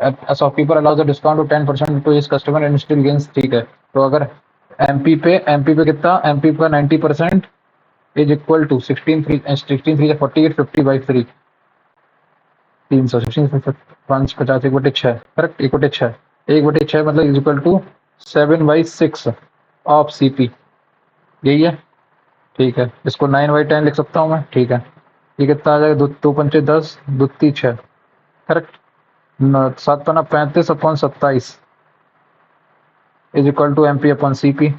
a shopkeeper allows a discount of 10% to his customer and still gains ठीक है। तो अगर एमपी पे कितना एमपी पे 90% इज इक्वल टू 16 3 48 50/3 300 16 5 50 1/6 करेक्ट 1/6 1/6 मतलब is equal to 7/6 of CP यही है ठीक है। इसको 9/10 लिख सकता हूँ मैं ठीक है। ये कितना आ जाएगा दो पंचे 10 2 3 6 करेक्ट सात पन्ना 35/27 is equal to MP upon CP.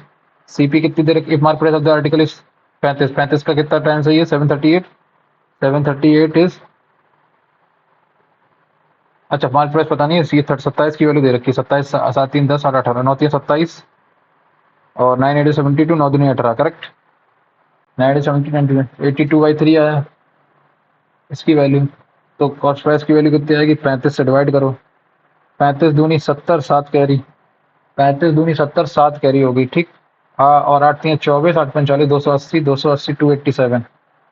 CP कितनी देर if mark price of the article is 35 का कितना टाइम सही है 738। 738 इज अच्छा मार्क प्राइस पता नहीं है, ये 27 की वैल्यू दे रखी है। 27 7 3 10 8 18 9 3 27 और 9 8 72 9 दूनी 18 करेक्ट। 9 8 70 82/3 आया इसकी वैल्यू। तो कॉस्ट प्राइस की वैल्यू कितनी आएगी 35 से डिवाइड करो। 35 दूनी 70 7 कैरी 35 दूनी 70 7 कैरी होगी ठीक। हाँ और 8 3 24 8 45 280 280 287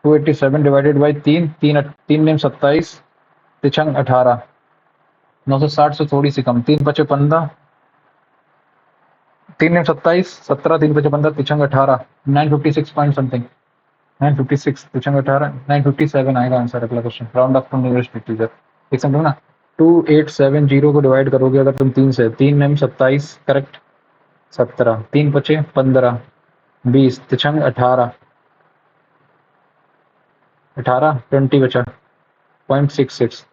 287 डिवाइडेड बाई 3 3 3 नेम 27 तिछंग 18 960 से थोड़ी सी कम 3 5 15 3 नेम 27 17 3 5 15 तिछंग 18 956 पॉइंट समथिंग 956 तिछंग 18 957 आएगा आंसर अगला question round up to nearest teacher. एक समझो ना 2870 को डिवाइड करोगे अगर तुम 3 से 3 नेम 27 करेक्ट 17 3 5 15 20 तिछंग 18 18 20 बचा 0.66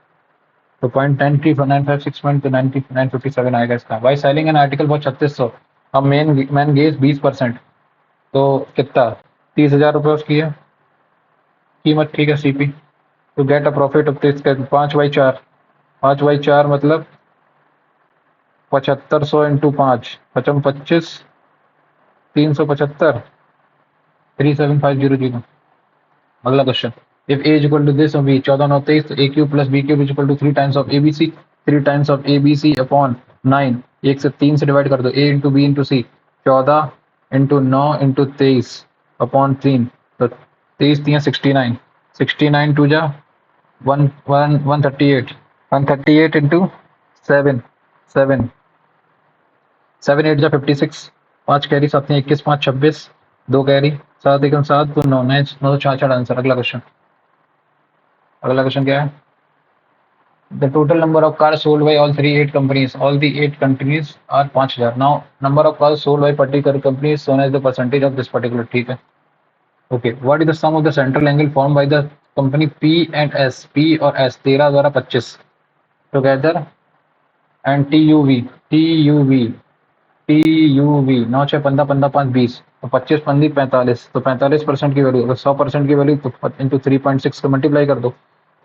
तो 0.93 तो 957 आएगा इसका। By selling an article for 3600 अब मेन गेज 20% तो कितना 30,000 रुपये उसकी है कीमत ठीक है सीपी। तो get a profit of this 5/4 5/4 मतलब 7500 इंटू 5 पचम 25 375 37500। अगला question if A is equal to this B 14 9 23 तो A cube plus B cube is equal to 3 times of A B C 3 times of A B C upon 9 1 से 3 से divide कर दो A into B into C 14 into 9 into 23 upon 3 तो 23 3 69 69 to जा 138 138 into 7 7 7 8 जा 56 5 carry 7 21 5 26 2 carry 7 1 7 तो 9 9 66 answer. अगला question क्या है the total number of cars sold by all the 8 companies are 5000 now number of cars sold by particular company is shown as the percentage of this particular ठीक है। okay what is the sum of the central angle formed by the company P and S P और S 13 द्वारा 25 together and TUV 9 6 15 15 5 20 तो 25 15 45 तो 45% की value अगर 100% की value तो इंटू 3.6 को मल्टीप्लाई कर दो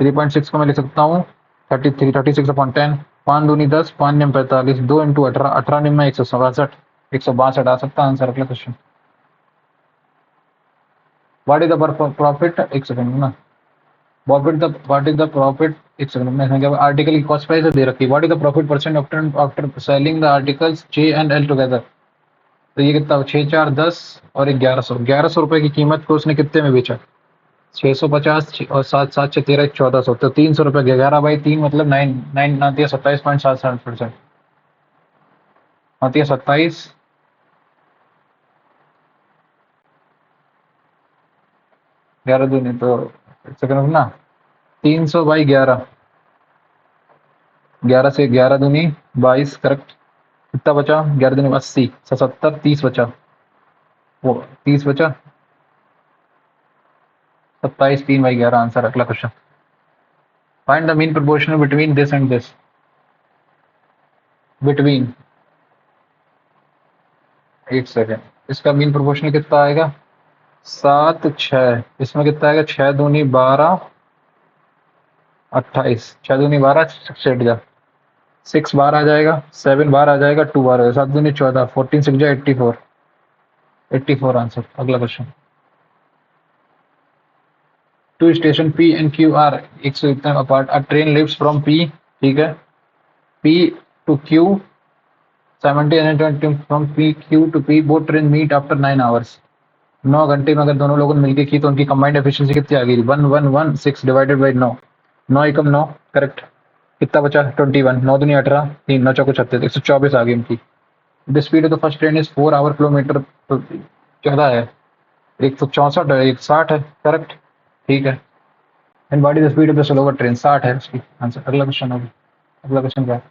3.6 को मैं लिख सकता हूँ 33 36/10 5 दूनी 10 5 निम 45 2 इंटू 18 18 निम में 162 आ सकता आंसर। अगला question what is the profit एक सेकंड ना व्हाट इज द प्रॉफिट एक सेकंड में आर्टिकल की कॉस्ट प्राइस दे रखी है what is the profit percent after selling the articles J and L together तो ये कितना 6 4 10 और 1100 रुपए की कीमत को उसने कितने में बेचा 650 और 7 7 6 13 1400 तो 300 रुपए 11/3 मतलब 9 आती है 27.77% आती है 27 11 दूनी तो सेकंड ना 300/11 11 से 11 दूनी 22 करेक्ट कितना बचा 11 दूनी 80 77 30 बचा वो 30 बचा 27 3/11 आंसर। अगला question find the mean proportional between this and this between एक सेकेंड इसका मीन प्रोपोर्शनल कितना आएगा 7 6 इसमें कितना आएगा 6 दूनी 12 28 6 दूनी 12 सेट जा 6 बार आ जाएगा 7 बार आ जाएगा 2 बार आएगा 7 दूनी 14 14 6 जा 84 आंसर। अगला question two station P and Q are एक सौ इतना apart a train leaves from P ठीक है P to Q 70 from Q to P both train meet after 9 hours 9 घंटे में अगर दोनों लोगों ने मिलकर की तो उनकी कंबाइंड एफिशिएंसी कितनी आ गई 1116 डिवाइडेड बाई 9 9 एकम 9 करेक्ट कितना बचा 21 9 दूनी 18 3 9 चौको 36 124 आ गई उनकी। The speed of the first train is 4 our kilometre तो ज़्यादा है 164 है 160 है करेक्ट ठीक है and what is the speed of the slower train 60 है उसकी आंसर। अगला क्वेश्चन होगा अगला क्वेश्चन क्या है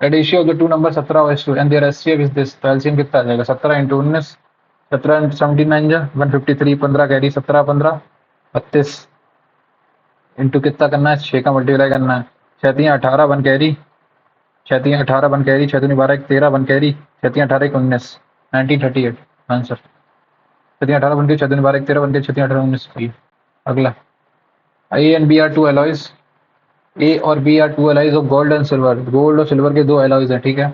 the ratio of the two numbers 17/2 and their HCF is this तो LCM कितना आ जाएगा 17 इंटू 19 17 79 जा 153 15 कैरी 17 15 32 इंटू कितना करना है, 6 का मल्टीप्लाई करना है। 6×3 = 18 one carry, 6×3 = 18 one carry, 6×2 = 12 13 one carry, 6×3 = 18 19 1938 answer. 6×3 = 18 one carry, 6×2 = 12 13 one carry, 6×3 = 18 19। अगला, A and B are two alloys, A और B are two alloys of gold and silver, gold और सिल्वर के दो एलॉयज हैं, ठीक है।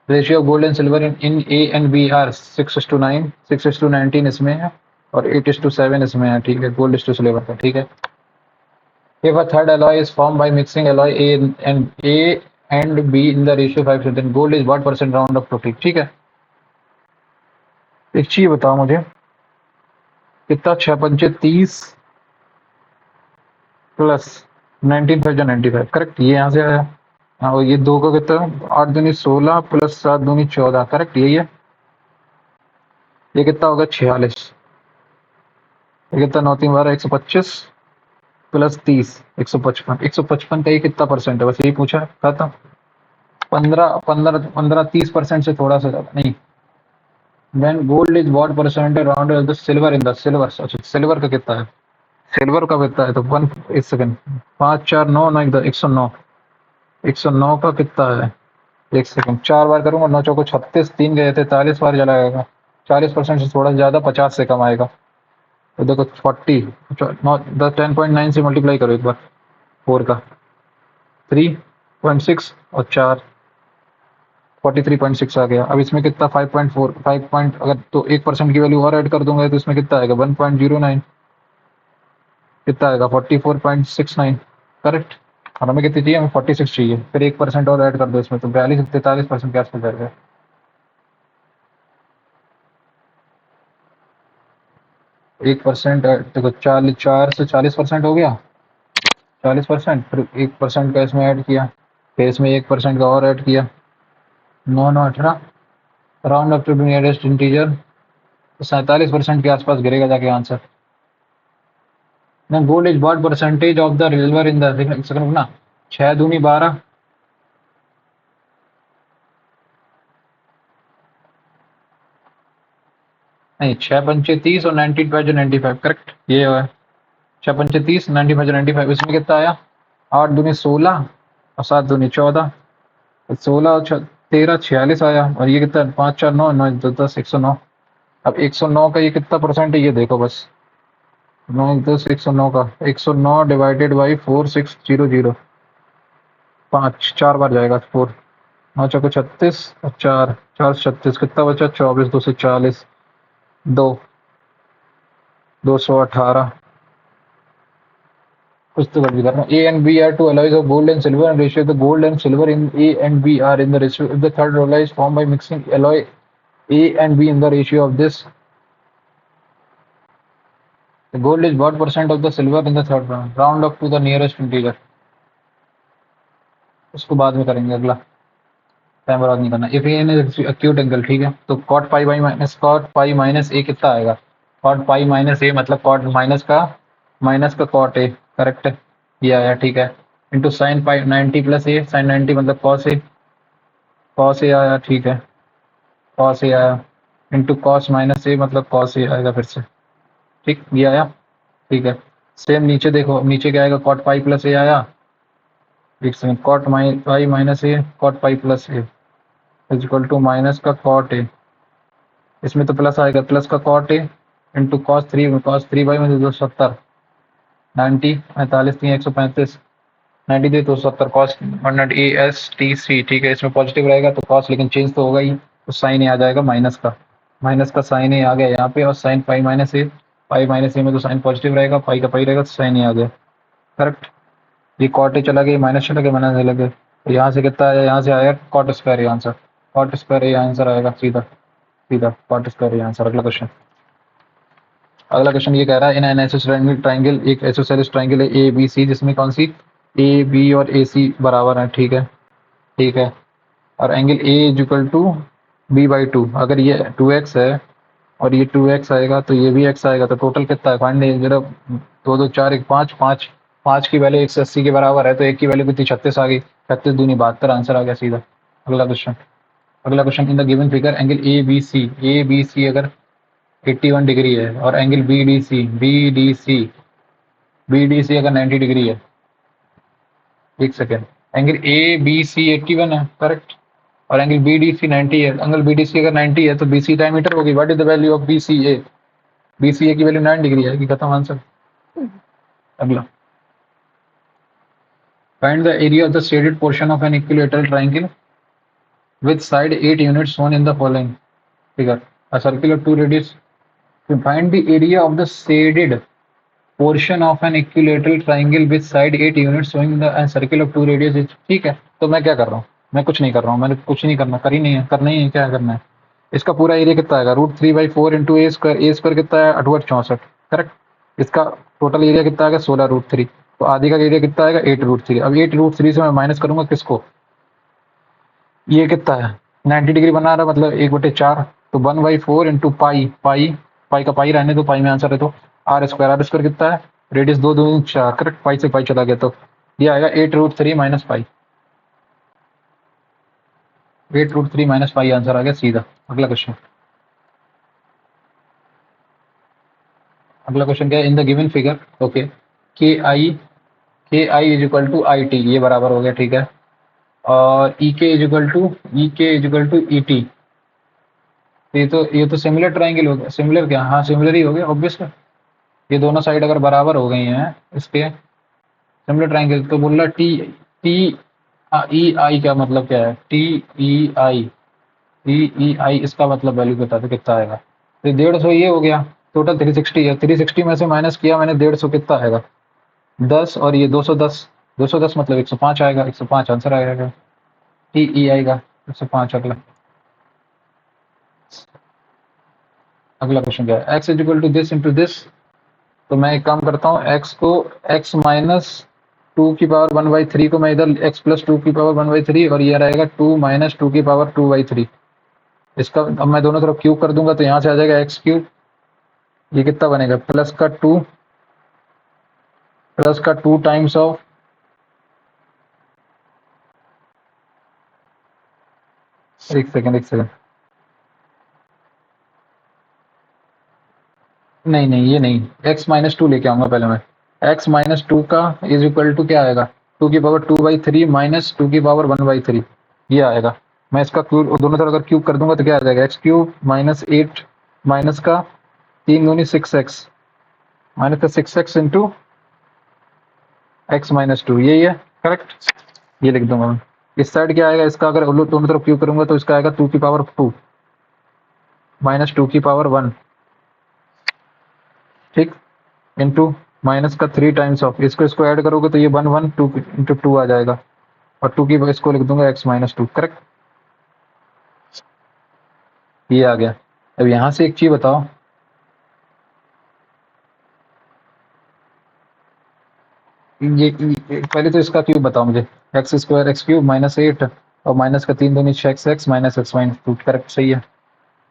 Ratio of gold and silver in A and B are 6:9, 6:19 इसमें है और 8:7 इसमें है, ठीक है, गोल्ड टू सिल्वर का, ठीक है। If a third alloy is formed by mixing alloy A and B in the ratio 5, then gold is what percent round up to, ठीक है। एक चीज बताओ मुझे, कितना 6×5 = 30 प्लस 19×5 = 95, करेक्ट, ये यहाँ से आया। हाँ, और ये 2 का कितना, 8×2 = 16 प्लस 7×2 = 14, करेक्ट, यही है। ये कितना होगा, 46। ये कितना, 9×3 = 12 125 प्लस 30 155, 155 का ये कितना परसेंट है, बस यही पूछा, खत्म। 15-30% से थोड़ा सा ज्यादा नहीं। When gold is what percent around the silver in the silver, अच्छा सिल्वर का कितना है, सिल्वर का कितना है, तो वन, एक सेकंड, 5 4 9 9 109 का कितना है, एक सेकंड, 4 बार करूंगा, 9×4 = 36, 3 गए थे, 43 बार चला जाएगा, 40% से थोड़ा ज्यादा, 50 से कम आएगा। तो देखो 40, 10.9 से मल्टीप्लाई करो एक बार, 4 का 3.6 और 4, 43.6 आ गया। अब इसमें कितना, 5.4, 5 पॉइंट, अगर तो 1% की वैल्यू और ऐड कर दूंगा तो इसमें कितना आएगा, 1.09, कितना आएगा, 44.69, करेक्ट। और हमें कितनी चाहिए, हमें 46 चाहिए, फिर 1% और ऐड कर दो इसमें, तो 42-43% के आसपास जाएगा। 1% देखो, 4 से 40% हो गया, 40%, फिर 1% का इसमें ऐड किया, फिर इसमें 1% का और ऐड किया, 9×9 = 18, round up to nearest integer, 47% के आसपास गिरेगा जाके आंसर। ना gold is what percentage of the silver in the, second ना, 6×2 = 12, नहीं, 6×5 = 30 और 19×5 = 95, करेक्ट, ये है। 6×5 = 30, 19×5 = 95, इसमें कितना आया, 8×2 = 16 और 7×2 = 14, 16 और 13 46 आया, और ये कितना, 5 4 9 9 2 10 109। अब 109 का ये कितना परसेंट है, ये देखो बस, 9 10 109 का, 109 डिवाइडेड बाई 4600, 5 4 बार जाएगा, 4 9×4 = 36 और 4 4 36, कितना बचा, 24, 2 से 40, 2 218, कुछ तो गलती कर रहा हूँ। A and B are two alloys of gold and silver and ratio of the gold and silver in A and B are in the ratio, if the third alloy is formed by mixing alloy A and B in the ratio of this, the gold is what percent of the silver in the third round up to the nearest integer। उसको बाद में करेंगे, अगला time बर्बाद नहीं करना। If N is acute angle, ठीक है, तो cot pi by minus cot pi minus A कितना आएगा, cot पाई माइनस ए मतलब cot माइनस का cot ए, करेक्ट है, ये आया, ठीक है, into sine pi 90 plus A, sine 90 मतलब cos ए आया, ठीक है, cos ए आया, इंटू cos माइनस ए मतलब cos ए आएगा फिर से, ठीक, ये आया, ठीक है। सेम नीचे देखो, नीचे क्या आएगा, cot पाई प्लस ए आया, एक second, cot pi minus A, cot pi plus A is equal to minus का cot ए, इसमें तो प्लस आएगा, प्लस का cot A into cos 3 by में 270, 90 45 3 135, 93 270, cos 100 A S T C, ठीक है, इसमें पॉजिटिव रहेगा तो cos, लेकिन चेंज तो होगा ही, तो साइन ए आ जाएगा माइनस का साइन ए आ गया यहाँ पे, और साइन पाई माइनस ए में तो साइन पॉजिटिव रहेगा, पाई का पाई रहेगा, तो साइन ए आ गया, करेक्ट। ये कॉट ए चला गया, माइनस चला गया, माइनस चला गया, तो यहाँ से कितना आया, यहाँ से आया cot square A answer, cot square A answer आएगा, सीधा सीधा कॉट स्क्वायर ए आंसर। अगला क्वेश्चन ये कह रहा है, इन एन आइसोसेलेस ट्राइंगल, एक आइसोसेलेस ट्राइंगल है ए बी सी, जिसमें कौन सी ए बी और ए सी बराबर है, ठीक है, ठीक है, और angle A is equal to b/2, अगर ये 2x है और ये 2x आएगा तो ये भी x आएगा, तो टोटल कितना है, फाइंड, जरा 2 2 4 1 5 5 5 की वैल्यू 180 के बराबर है, तो एक की वैल्यू कितनी, 36 आ गई, 36 दूनी 72 आंसर आ गया सीधा। अगला question, in the given figure angle A B C अगर 81 डिग्री है और angle B D C BDC अगर 90 डिग्री है, एक सेकेंड, एंगल ABC 81 है, करेक्ट, और एंगल BDC 90 है। एंगल BDC अगर 90 है तो BC डायमीटर होगी। What is the value of BCA? BCA की वैल्यू 9 डिग्री है कि खत्म आंसर। अगला, find the area of the shaded portion of an equilateral triangle with side 8 units shown in the following figure. A circle of 2 radius. To find the area of the shaded portion of an equilateral triangle with side 8 units showing in the circle of 2 radius is, ठीक है। तो मैं क्या कर रहा हूँ, मैं कुछ नहीं कर रहा हूँ, मैंने कुछ नहीं करना, कर ही नहीं है, करना ही है, क्या करना है। इसका पूरा एरिया कितना आएगा, √3/4 इंटू ए स्क्वायर कितना है 8/64, करेक्ट। इसका टोटल एरिया कितना आएगा 16√3, तो आधी का एरिया कितना आएगा 8√3। अब 8√3 से मैं माइनस करूंगा किसको, ये कितना है 90 डिग्री बना रहा है, मतलब 1/4, तो 1/4 इंटू पाई, पाई का पाई रहने दो, पाई में आंसर है तो R² कितना है, रेडियस 2 2 4, करेक्ट, पाई से पाई चला गया तो ये आएगा 8√3 minus pi, 8√3 minus pi answer आ गया सीधा। अगला क्वेश्चन, अगला क्वेश्चन क्या है, in the given figure, okay, K I is equal to I T, ये बराबर हो गया, ठीक है, और E K is equal to E T, ये तो सिमिलर ट्राइंगल हो गया, सिमिलर क्या, हाँ सिमिलर ही हो गया ऑब्वियसली, ये दोनों साइड अगर बराबर हो गई हैं इसके, सिमिलर ट्राइंगल, तो बोल रहा टी टी ई आई का मतलब क्या है, टी ई आई इसका मतलब वैल्यू बता दो कितना आएगा, तो 150 ये हो गया, टोटल 360 है, 360 में से माइनस किया मैंने 150 कितना आएगा 10, और ये 210, 210 मतलब 105 आएगा, 105 आंसर आएगा टी ई आई का 105। अगला, अगला क्वेश्चन क्या है, x is equal to this into this, तो मैं एक काम करता हूँ, x को x माइनस 2⁻⁻³ को मैं इधर x प्लस 2⁻⁻³ और ये रहेगा 2 माइनस 2⁻²/3, इसका अब मैं दोनों तरफ क्यूब कर दूंगा तो यहाँ से आ जाएगा x³, ये कितना बनेगा प्लस का 2 टाइम्स ऑफ, एक सेकेंड, नहीं ये नहीं, x माइनस 2 लेके आऊंगा पहले मैं, x माइनस 2 का इज इक्वल टू क्या आएगा 2⁻² माइनस 2⁻1/3, ये आएगा। मैं इसका क्यूब दोनों तरफ अगर क्यूब कर दूंगा तो क्या आ जाएगा x³ माइनस 8 माइनस का 3 दूनी 6x माइनस का 6x इंटू x माइनस 2, यही है, करेक्ट, ये लिख दूंगा मैं। इस साइड क्या आएगा, इसका अगर दोनों तरफ क्यूब करूंगा तो इसका आएगा 2⁻2 माइनस 2⁻1, ठीक, इंटू माइनस का 3 टाइम्स ऑफ, इसको ऐड करोगे तो ये 1 1 2 इंटू 2 आ जाएगा, और 2 की इसको लिख दूंगा x माइनस 2, करेक्ट, ये आ गया। अब यहाँ से एक चीज बताओ, ये पहले तो इसका क्यूब बताओ मुझे, x² x³ माइनस 8 और माइनस का 3 दूनी 6x minus x minus 2, correct, सही है।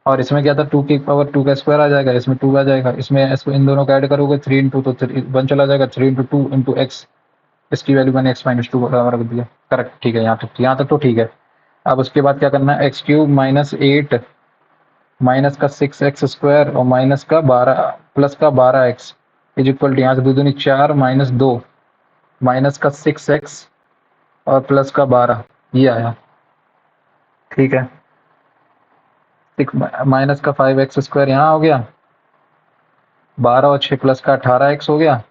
और इसमें क्या था 2 का स्क्वायर आ जाएगा, इसमें 2 आ जाएगा, इसमें इसको इन दोनों का ऐड करोगे 3 इंटू तो 1 चला जाएगा, 3 इंटू 2 इंटू एक्स, इसकी वैल्यू मैंने x माइनस 2 रख दिया, करेक्ट, ठीक है, यहाँ तक तो ठीक है। अब उसके बाद क्या करना है, x³ माइनस 8 माइनस का 6x² और माइनस का 12 प्लस का 12x इज इक्वल टू, यहाँ से 2 दूनी 4 माइनस 2 माइनस का 6x और प्लस का 12, ये आया, ठीक है, 6 माइनस का 5x² यहाँ हो गया, 12 और 6 प्लस का 18x हो गया,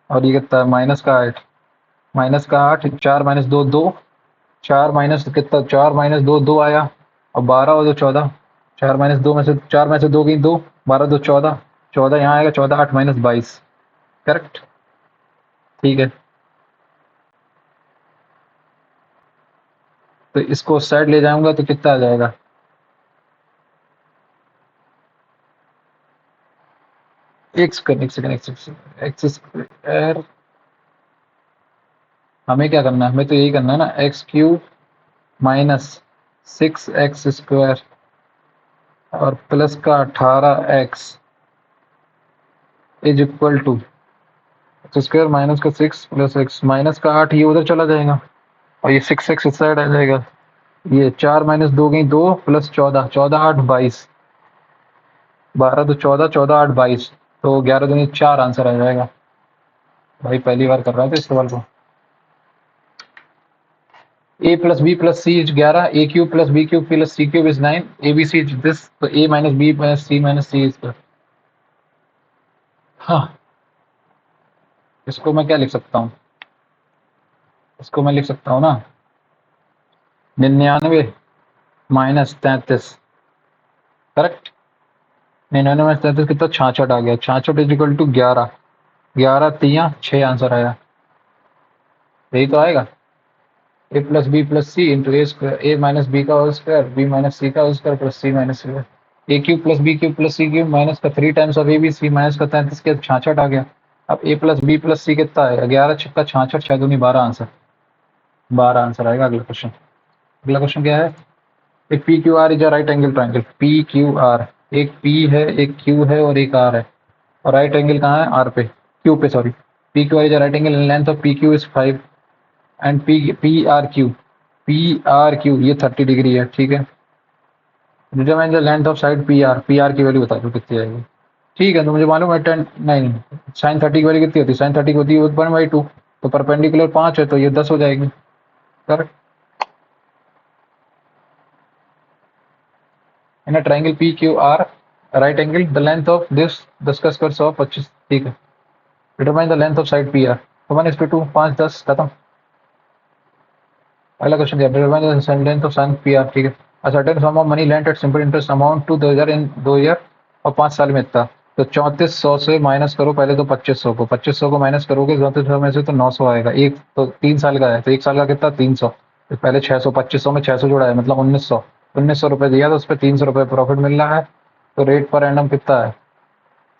और ये कितना है माइनस का 8, 4 माइनस 2 2, 4 माइनस कितना 4 माइनस 2 2 आया, और 12 और 2 14, 4 माइनस 2 में से 4 में से 2 गई 2, 12 2 14, 14 यहाँ आएगा, 14 8 माइनस 22, करेक्ट, ठीक है। तो इसको उस साइड ले जाऊंगा तो कितना आ जाएगा, x², हमें क्या करना है, हमें तो यही करना है ना, x³ माइनस 6x² और प्लस का 18x is equal to x² minus का 6 प्लस x माइनस का 8, ये उधर चला जाएगा, और ये 6x इस साइड आ जाएगा, ये 4 माइनस 2 गई 2 प्लस 14, 14 8 22, 12 तो 14, 14 8 22, तो 11 दूनी 4 आंसर आ जाएगा। भाई पहली बार कर रहा था इस सवाल को। A plus B plus C is 11, A cube plus B cube plus C cube is 9, A B C is this, तो A minus B minus C minus C is, हाँ इसको मैं क्या लिख सकता हूँ, इसको मैं लिख सकता हूँ ना 99 माइनस 33, करेक्ट। 99 माइनस 33 कितना, 66 आ गया, 66 इज इक्वल टू 11, 11 तिया 6 आंसर आया, यही तो आएगा। A plus B plus C into A square, A minus B का whole square, B minus C का whole square plus C minus C, A cube plus B cube plus C cube minus का 3 times of A B C minus का 33 के 66 आ गया। अब A plus B plus C कितना आएगा, 11 छक्का 66, 6 दूनी 12 आंसर, 12 आंसर आएगा। अगला क्वेश्चन, अगला क्वेश्चन क्या है, एक P Q are is a right angle triangle, P Q are, एक पी है एक क्यू है और एक आर है, और राइट एंगल कहाँ है, आर पे, क्यू पे sorry. P Q are is a right angle, length of P Q is 5 and P R Q ये 30 डिग्री है, ठीक है। Determine the length of side P are की वैल्यू बता दो कितनी आएगी। ठीक है, तो मुझे मालूम है 10 नहीं, साइन 30 की वैल्यू कितनी होती है, साइन 30 की होती है 1/2, तो परपेंडिकुलर 5 है तो ये 10 हो जाएगी, correct. In a triangle P Q R right angle the length of this 10 का स्क्वायर 100 25, ठीक है। Determine the length of side P R, तो 1:2 5 10 खत्म। अगला क्वेश्चन क्या, determine the length of sine P R, ठीक है। A certain sum of money lent at simple interest amount to 2000 इन 2 ईयर और 5 साल में इतना, तो 3400 से माइनस करो पहले, तो 2500 को 2500 को माइनस करोगे 3400 में से तो 900 आएगा, एक तो 3 साल का है तो 1 साल का कितना 300, तो पहले 600, 2500 में 600 जोड़ा है मतलब 1900, 1900 रुपये दिया तो उस पर 300 रुपये प्रॉफिट मिल रहा है, तो रेट पर एनम कितना है,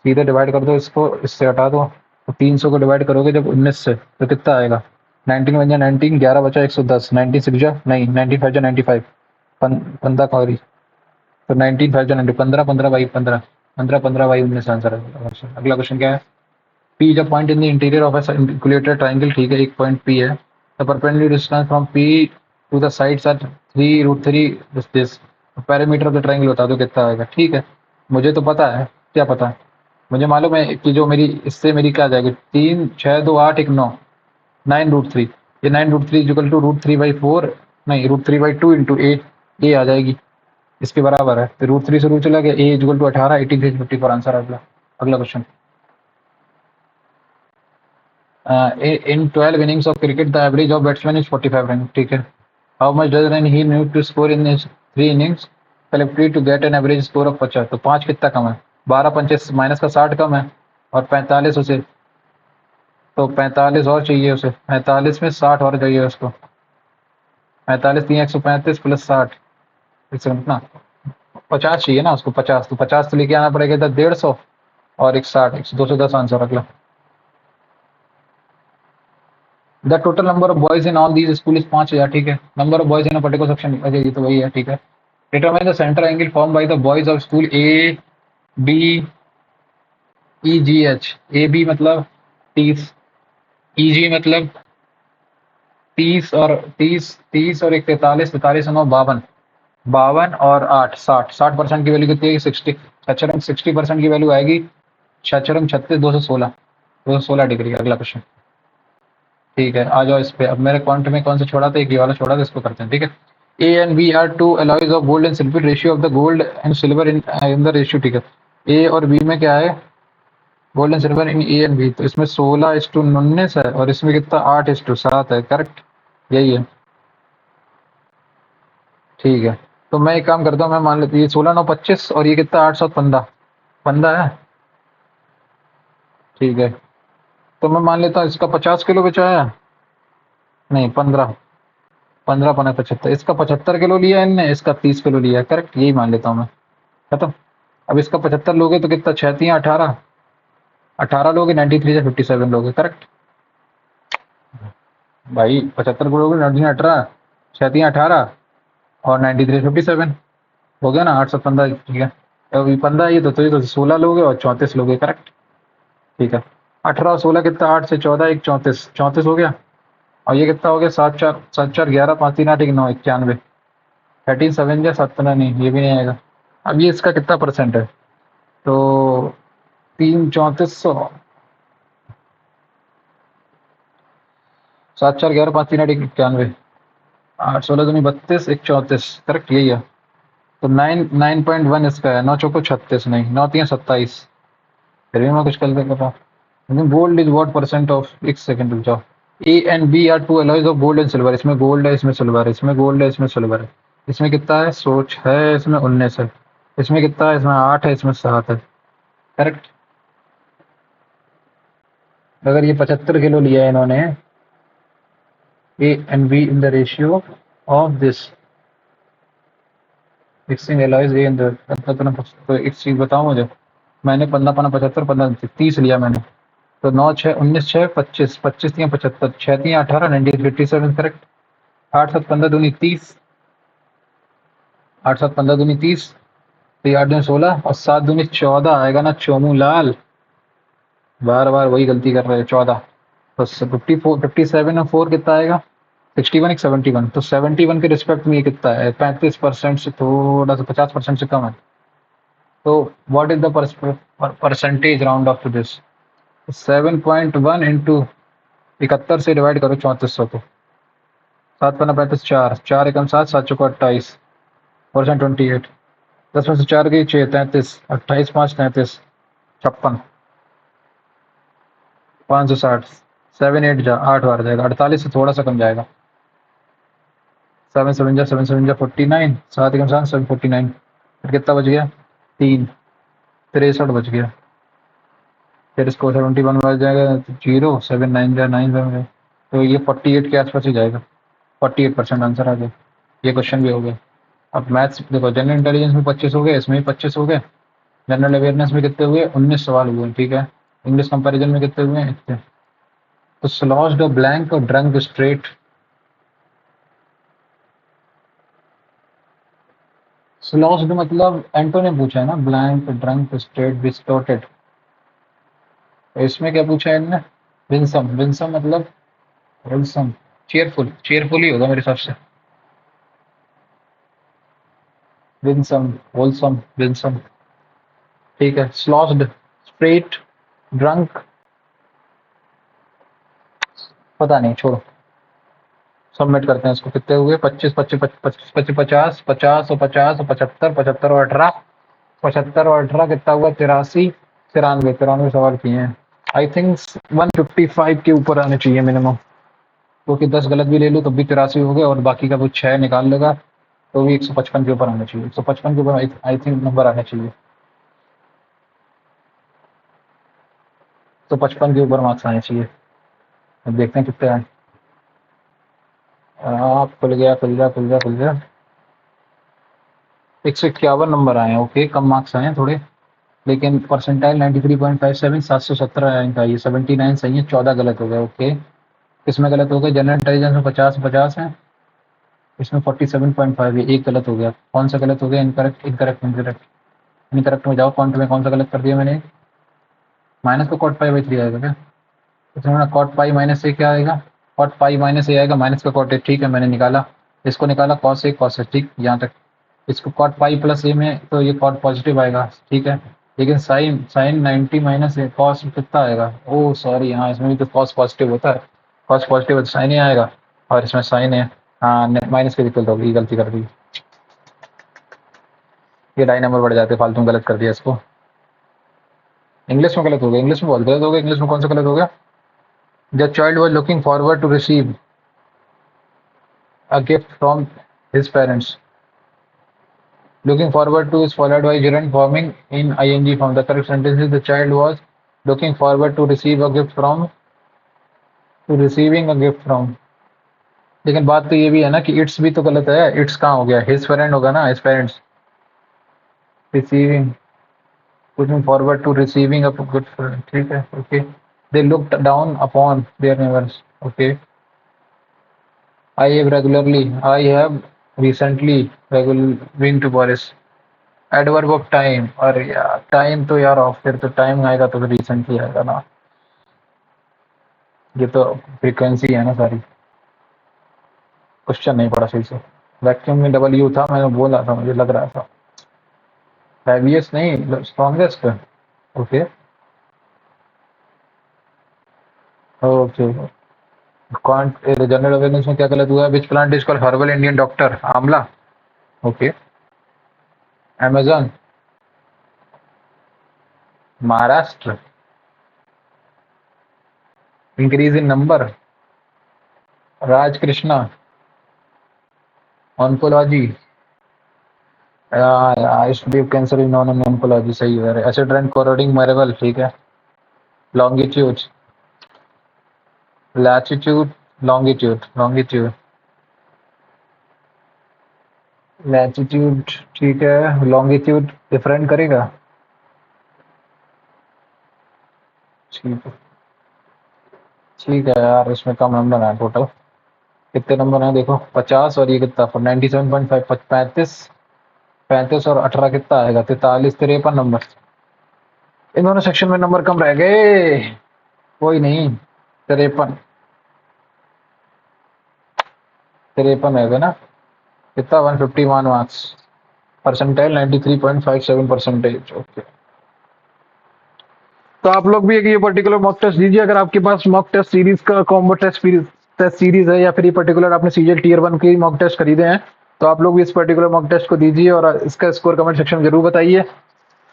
सीधे डिवाइड कर दो इसको, इससे हटा दो, तो 300 को डिवाइड करोगे जब 19 से तो कितना आएगा, 19 बन जा 19, 11 बचा 110, 19 सिक्स जा नहीं, 95 जा 95, 15 सॉरी, तो 19 5 जा 90, 15 15 बाई 15, 15 15 बाई 19 आंसर है। अगला क्वेश्चन क्या है, P is a point in the interior of a equilateral triangle, ठीक है, एक पॉइंट P है, the perpendicular distance from P to the sides are 3√3 this, parameter of the triangle बता दो कितना आएगा, ठीक है। मुझे तो पता है, क्या पता है, मुझे मालूम है कि जो मेरी इससे मेरी क्या आ जाएगी, 3 6 2 8 1 9, 9√3, ये 9√3 इक्वल टू √3/4 नहीं √3/2 इंटू ए आ जाएगी, इसके बराबर है, तो √3 से रूट चला गया, ए इक्वल टू 18, 83 54 आंसर अगला। अगला question, in 12 innings of cricket, the average of batsman is 45 runs, ठीक है। How much does run he need to score in his 3 innings collectively to get an average score of 50, तो 5 कितना कम है, 12 पंचे minus का 60 कम है, और 45 उसे, तो 45 और चाहिए उसे, 45 में 60 और चाहिए उसको, 45 3 135 प्लस 60, इससे कितना 50 चाहिए ना उसको, 50 तो 50 तो लेके आना पड़ेगा इधर 150 और एक 60, 210 आंसर अगला। The total number of boys in all these school is 5000, ठीक है। Number of boys in a particular section, अच्छा ये तो वही है, ठीक है। Determine the centre angle form by the boys of school A B E G H, A B मतलब 30, ई जी मतलब 30 और 30 और एक 43, 43 और 9 52, 52 और 8 60, 60% की वैल्यू कितनी है 60, छचरम 60% की वैल्यू आएगी, छचरम 36 216, 216 डिग्री। अगला क्वेश्चन, ठीक है, आ जाओ इस पे, अब मेरे पॉइंट में कौन सा छोड़ा था, एक ये वाला छोड़ा था, इसको करते हैं, ठीक है। A and B are two alloys of gold and silver, ratio of the gold and silver in the ratio, ठीक है। ए और बी में क्या है, gold and silver in A and B, तो इसमें 16:19 है और इसमें कितना 8:7 है, करेक्ट, यही है, ठीक है। तो मैं एक काम करता हूँ, मैं मान लेता हूँ ये 16 9 25 और ये कितना 8 7 15, 15 है, ठीक है। तो मैं मान लेता हूँ इसका 50 किलो बचाया, नहीं 15, 15 15 75, इसका 75 किलो लिया है इनने, इसका 30 किलो लिया है, करेक्ट, यही मान लेता हूँ मैं, खत्म। अब इसका 75 लोगे तो कितना 6 18, 18 लोगे 93 से 57 लोगे, करेक्ट। भाई 75 को लोगे 18, 6 18 और 93 57, हो गया ना 8 7 15, ठीक है। अभी 15 ये तो 16 लोगे और 34 लोगे, करेक्ट, ठीक है। 18 और 16 कितना, 8 से 14 1 34, 34 हो गया, और ये कितना हो गया 7 4 11 5 3 8 1 9 91, 13 7 या 17 नहीं, ये भी नहीं आएगा। अब ये इसका कितना परसेंट है, तो 3 3400 7 4 11 5 3 8 91 8 16 दूनी 32 1 34 करेक्ट यही है। तो 9.1 इसका है, 9 चौको 36 नहीं 9 3 27 फिर भी मैं कुछ कर कर रहा हूँ। Gold is what percent of एक सेकंड रुक जाओ। A and B are two alloys of gold and silver. इसमें गोल्ड है, इसमें सिल्वर है, इसमें गोल्ड है, इसमें सिल्वर है। इसमें कितना है? सोच है, इसमें 19 है। इसमें कितना है? इसमें 8 है, इसमें 7 है। करेक्ट। अगर ये 75 किलो लिया है इन्होंने, ए and be in the ratio of this mixing alloys A in the, तो एक चीज बताओ मुझे। मैंने 15 15 75 15 30 लिया मैंने। तो 9 6 19 6 25 25 3 75 6 3 18 19 57 करेक्ट। 8 7 15 दूनी 30, 8 7 15 दूनी 30, तो 8 दूनी 16 और 7 दूनी 14 आएगा ना चोमू लाल। बार बार वही गलती कर रहे हैं। 14 तो 54 57 और 4 कितना आएगा? 61 एक 71। तो 71 के रिस्पेक्ट में ये कितना है? 35% से थोड़ा सा 50% से कम है। तो what is the percentage round off to this? 7.1 into 71 से डिवाइड करो 3400 को। 7 पन्ना 35 4 4 एकम 7 7 चौको 28 परसेंट 28। 10 में से 4 गई 6 33 28 5 33 56 560 7 8 जा 8 बार जाएगा 48 से थोड़ा सा कम जाएगा। 7 7 जा 7 7 जा 49 7 एकम 7 7 49 फिर कितना बच गया? 3 63 बच गया। फिर इसको 71 बच जाएगा 0 7 9 जा 9 जा, तो ये 48 के आसपास ही जाएगा। 48% आंसर आ गया। ये क्वेश्चन भी हो गया। अब मैथ्स देखो, जनरल इंटेलिजेंस में 25 हो गए, इसमें भी 25 हो गए। जनरल अवेयरनेस में कितने हुए? 19 सवाल हुए, ठीक है। इंग्लिश कंपैरिजन में कितने हुए? इतने। तो स्लॉस्ड और ब्लैंक और ड्रंक स्ट्रेट। स्लॉस्ड मतलब एंटो ने पूछा है ना, ब्लैंक ड्रंक स्ट्रेट डिस्टॉर्टेड। इसमें क्या पूछा है इनने? विंसम। विंसम मतलब विल्सम, चेयरफुल। चेयरफुल ही होगा मेरे हिसाब से। विंसम, होलसम, विंसम, ठीक है। स्लॉस्ड, स्ट्रेट, ड्रंक, पता नहीं, छोड़ो। सबमिट करते हैं इसको। कितने हुए? 25 25 25 25 50 50 और 50 और 75 75 और 18 75 और 18 कितना हुआ? 83 93 93 सवाल किए हैं। आई थिंक 155 के ऊपर आने चाहिए मिनिमम, क्योंकि 10 गलत भी ले लूँ तब भी 83 हो गए और बाकी का कुछ 6 निकाल लेगा तो भी 155 के ऊपर आना चाहिए। 155 के ऊपर आई थिंक नंबर आना चाहिए। तो 55 के ऊपर मार्क्स आने चाहिए। अब देखते हैं कितने आए। खुल गया खुल गया खुल गया खुल गया। 151 नंबर आए हैं। ओके, कम मार्क्स आए हैं थोड़े, लेकिन परसेंटाइल 93.57, 717 रैंक आई है। 79 सही है, 14 गलत हो गए। ओके, किसमें गलत हो गए? जनरल इंटेलिजेंस में 50 50 है, इसमें 47.5 है, एक गलत हो गया। कौन सा गलत हो गया? Incorrect incorrect incorrect. इनकरेक्ट में जाओ, कौन में कौन सा गलत कर दिया मैंने? माइनस का कॉट पाई बाई 3 आएगा क्या? इसमें कॉट पाई माइनस ए क्या आएगा? कॉट पाई माइनस ए आएगा, माइनस का कॉट ए, ठीक है मैंने निकाला। इसको निकाला कॉस ए कॉस ए, ठीक यहाँ तक। इसको कॉट पाई प्लस ए में तो ये कॉट पॉजिटिव आएगा, ठीक है। लेकिन साइन साइन 90 माइनस ए कॉस कितना आएगा? ओह सॉरी, हाँ इसमें भी तो कॉस पॉजिटिव होता है। कॉस पॉजिटिव है तो साइन ही आएगा, और इसमें साइन है। हाँ, माइनस की दिक्कत होगी, गलती कर दी। ये ढाई नंबर बढ़ जाते, फालतू में गलत कर दिया इसको। इंग्लिश में गलत हो गया, इंग्लिश में बहुत गलत हो गया। इंग्लिश में कौन सा गलत हो गया? The child was looking forward to receive a gift from his parents. Looking forward to is followed by gerund forming in ing form. The correct sentence is the child was looking forward to receive a gift from, to receiving a gift from. लेकिन बात तो ये भी है ना कि it's भी तो गलत है। इट्स कहाँ हो गया? हिज पेरेंट होगा ना, his parents. Receiving, looking forward to receiving a good friend, ठीक है। Okay, they looked down upon their neighbors. Okay, I have recently been to Paris. Adverb of time, अरे यार टाइम तो यार ऑफ, फिर तो टाइम आएगा तो फिर रिसेंटली आएगा ना। ये तो फ्रीक्वेंसी है ना सारी। क्वेश्चन नहीं पढ़ा सही से। वैक्यूम में डबल यू था, मैंने बोला था, मुझे लग रहा था। हैवीएस्ट नहीं, स्ट्रॉन्गेस्ट। Okay okay. कौन जनरल अवेयरनेस में क्या गलत हुआ? Which plant is called herbal Indian doctor? Amla. Okay. Amazon. Maharashtra. Increase in number. Raj Krishna. Oncology. Study cancer is known in oncology, सही है। एसिड रेन कोरोडिंग मरेबल, ठीक है। Longitude. Latitude. Longitude. Longitude. Latitude. ठीक है। लॉन्गिट्यूड डिफरेंट करेगा। ठीक है। ठीक है यार, इसमें कम नंबर है टोटल। कितने नंबर हैं देखो, 50 और ये कितना 97.5, 35। 35 और 18 कितना आएगा? 43, 53 नंबर। इन दोनों सेक्शन में नंबर कम रह गए। कोई नहीं। 53। 53 है ना? कितना? 151 मार्क्स। Percentile 93.57 percentage. ओके। तो आप लोग भी एक ये पर्टिकुलर मॉक टेस्ट दीजिए। अगर आपके पास मॉक टेस्ट सीरीज का कॉम्बो टेस्ट सीरीज है, या फिर ये पर्टिकुलर आपने सीजीएल टीयर 1 की मॉक टेस्ट खरीदे हैं, तो आप लोग भी इस पर्टिकुलर मॉक टेस्ट को दीजिए और इसका स्कोर कमेंट सेक्शन में जरूर बताइए।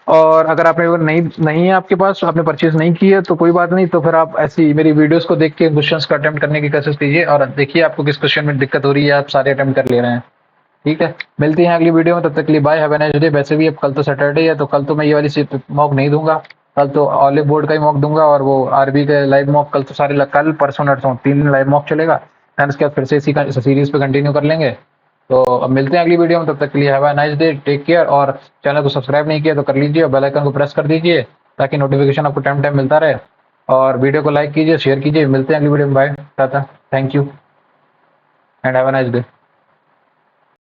और अगर आपने अगर नहीं नहीं है आपके पास, आपने परचेज नहीं की है, तो कोई बात नहीं। तो फिर आप ऐसी मेरी वीडियोस को देख के क्वेश्चंस का अटेम्प्ट करने की कोशिश कीजिए और देखिए आपको किस क्वेश्चन में दिक्कत हो रही है, आप सारे अटेम्प्ट कर ले रहे हैं। ठीक है, मिलते हैं अगली वीडियो में। तब तक के लिए bye, have a nice day. वैसे भी अब कल तो सैटरडे है, तो कल तो मैं ये वाली मॉक नहीं दूंगा। कल तो ऑलिव बोर्ड का ही मॉक दूंगा, और वो आरबी के लाइव मॉक कल तो सारे कल परसों नरसों 3 दिन लाइव मॉक चलेगा। एंड उसके बाद फिर से इसी का सीरीज पे कंटिन्यू कर लेंगे। तो अब मिलते हैं अगली वीडियो में। तब तक के लिए have a nice day, take care. और चैनल को सब्सक्राइब नहीं किया तो कर लीजिए और बेल आइकन को प्रेस कर दीजिए, ताकि नोटिफिकेशन आपको टाइम टाइम मिलता रहे। और वीडियो को लाइक कीजिए, शेयर कीजिए। मिलते हैं अगली वीडियो में। बाय, टाटा, thank you and have a nice day.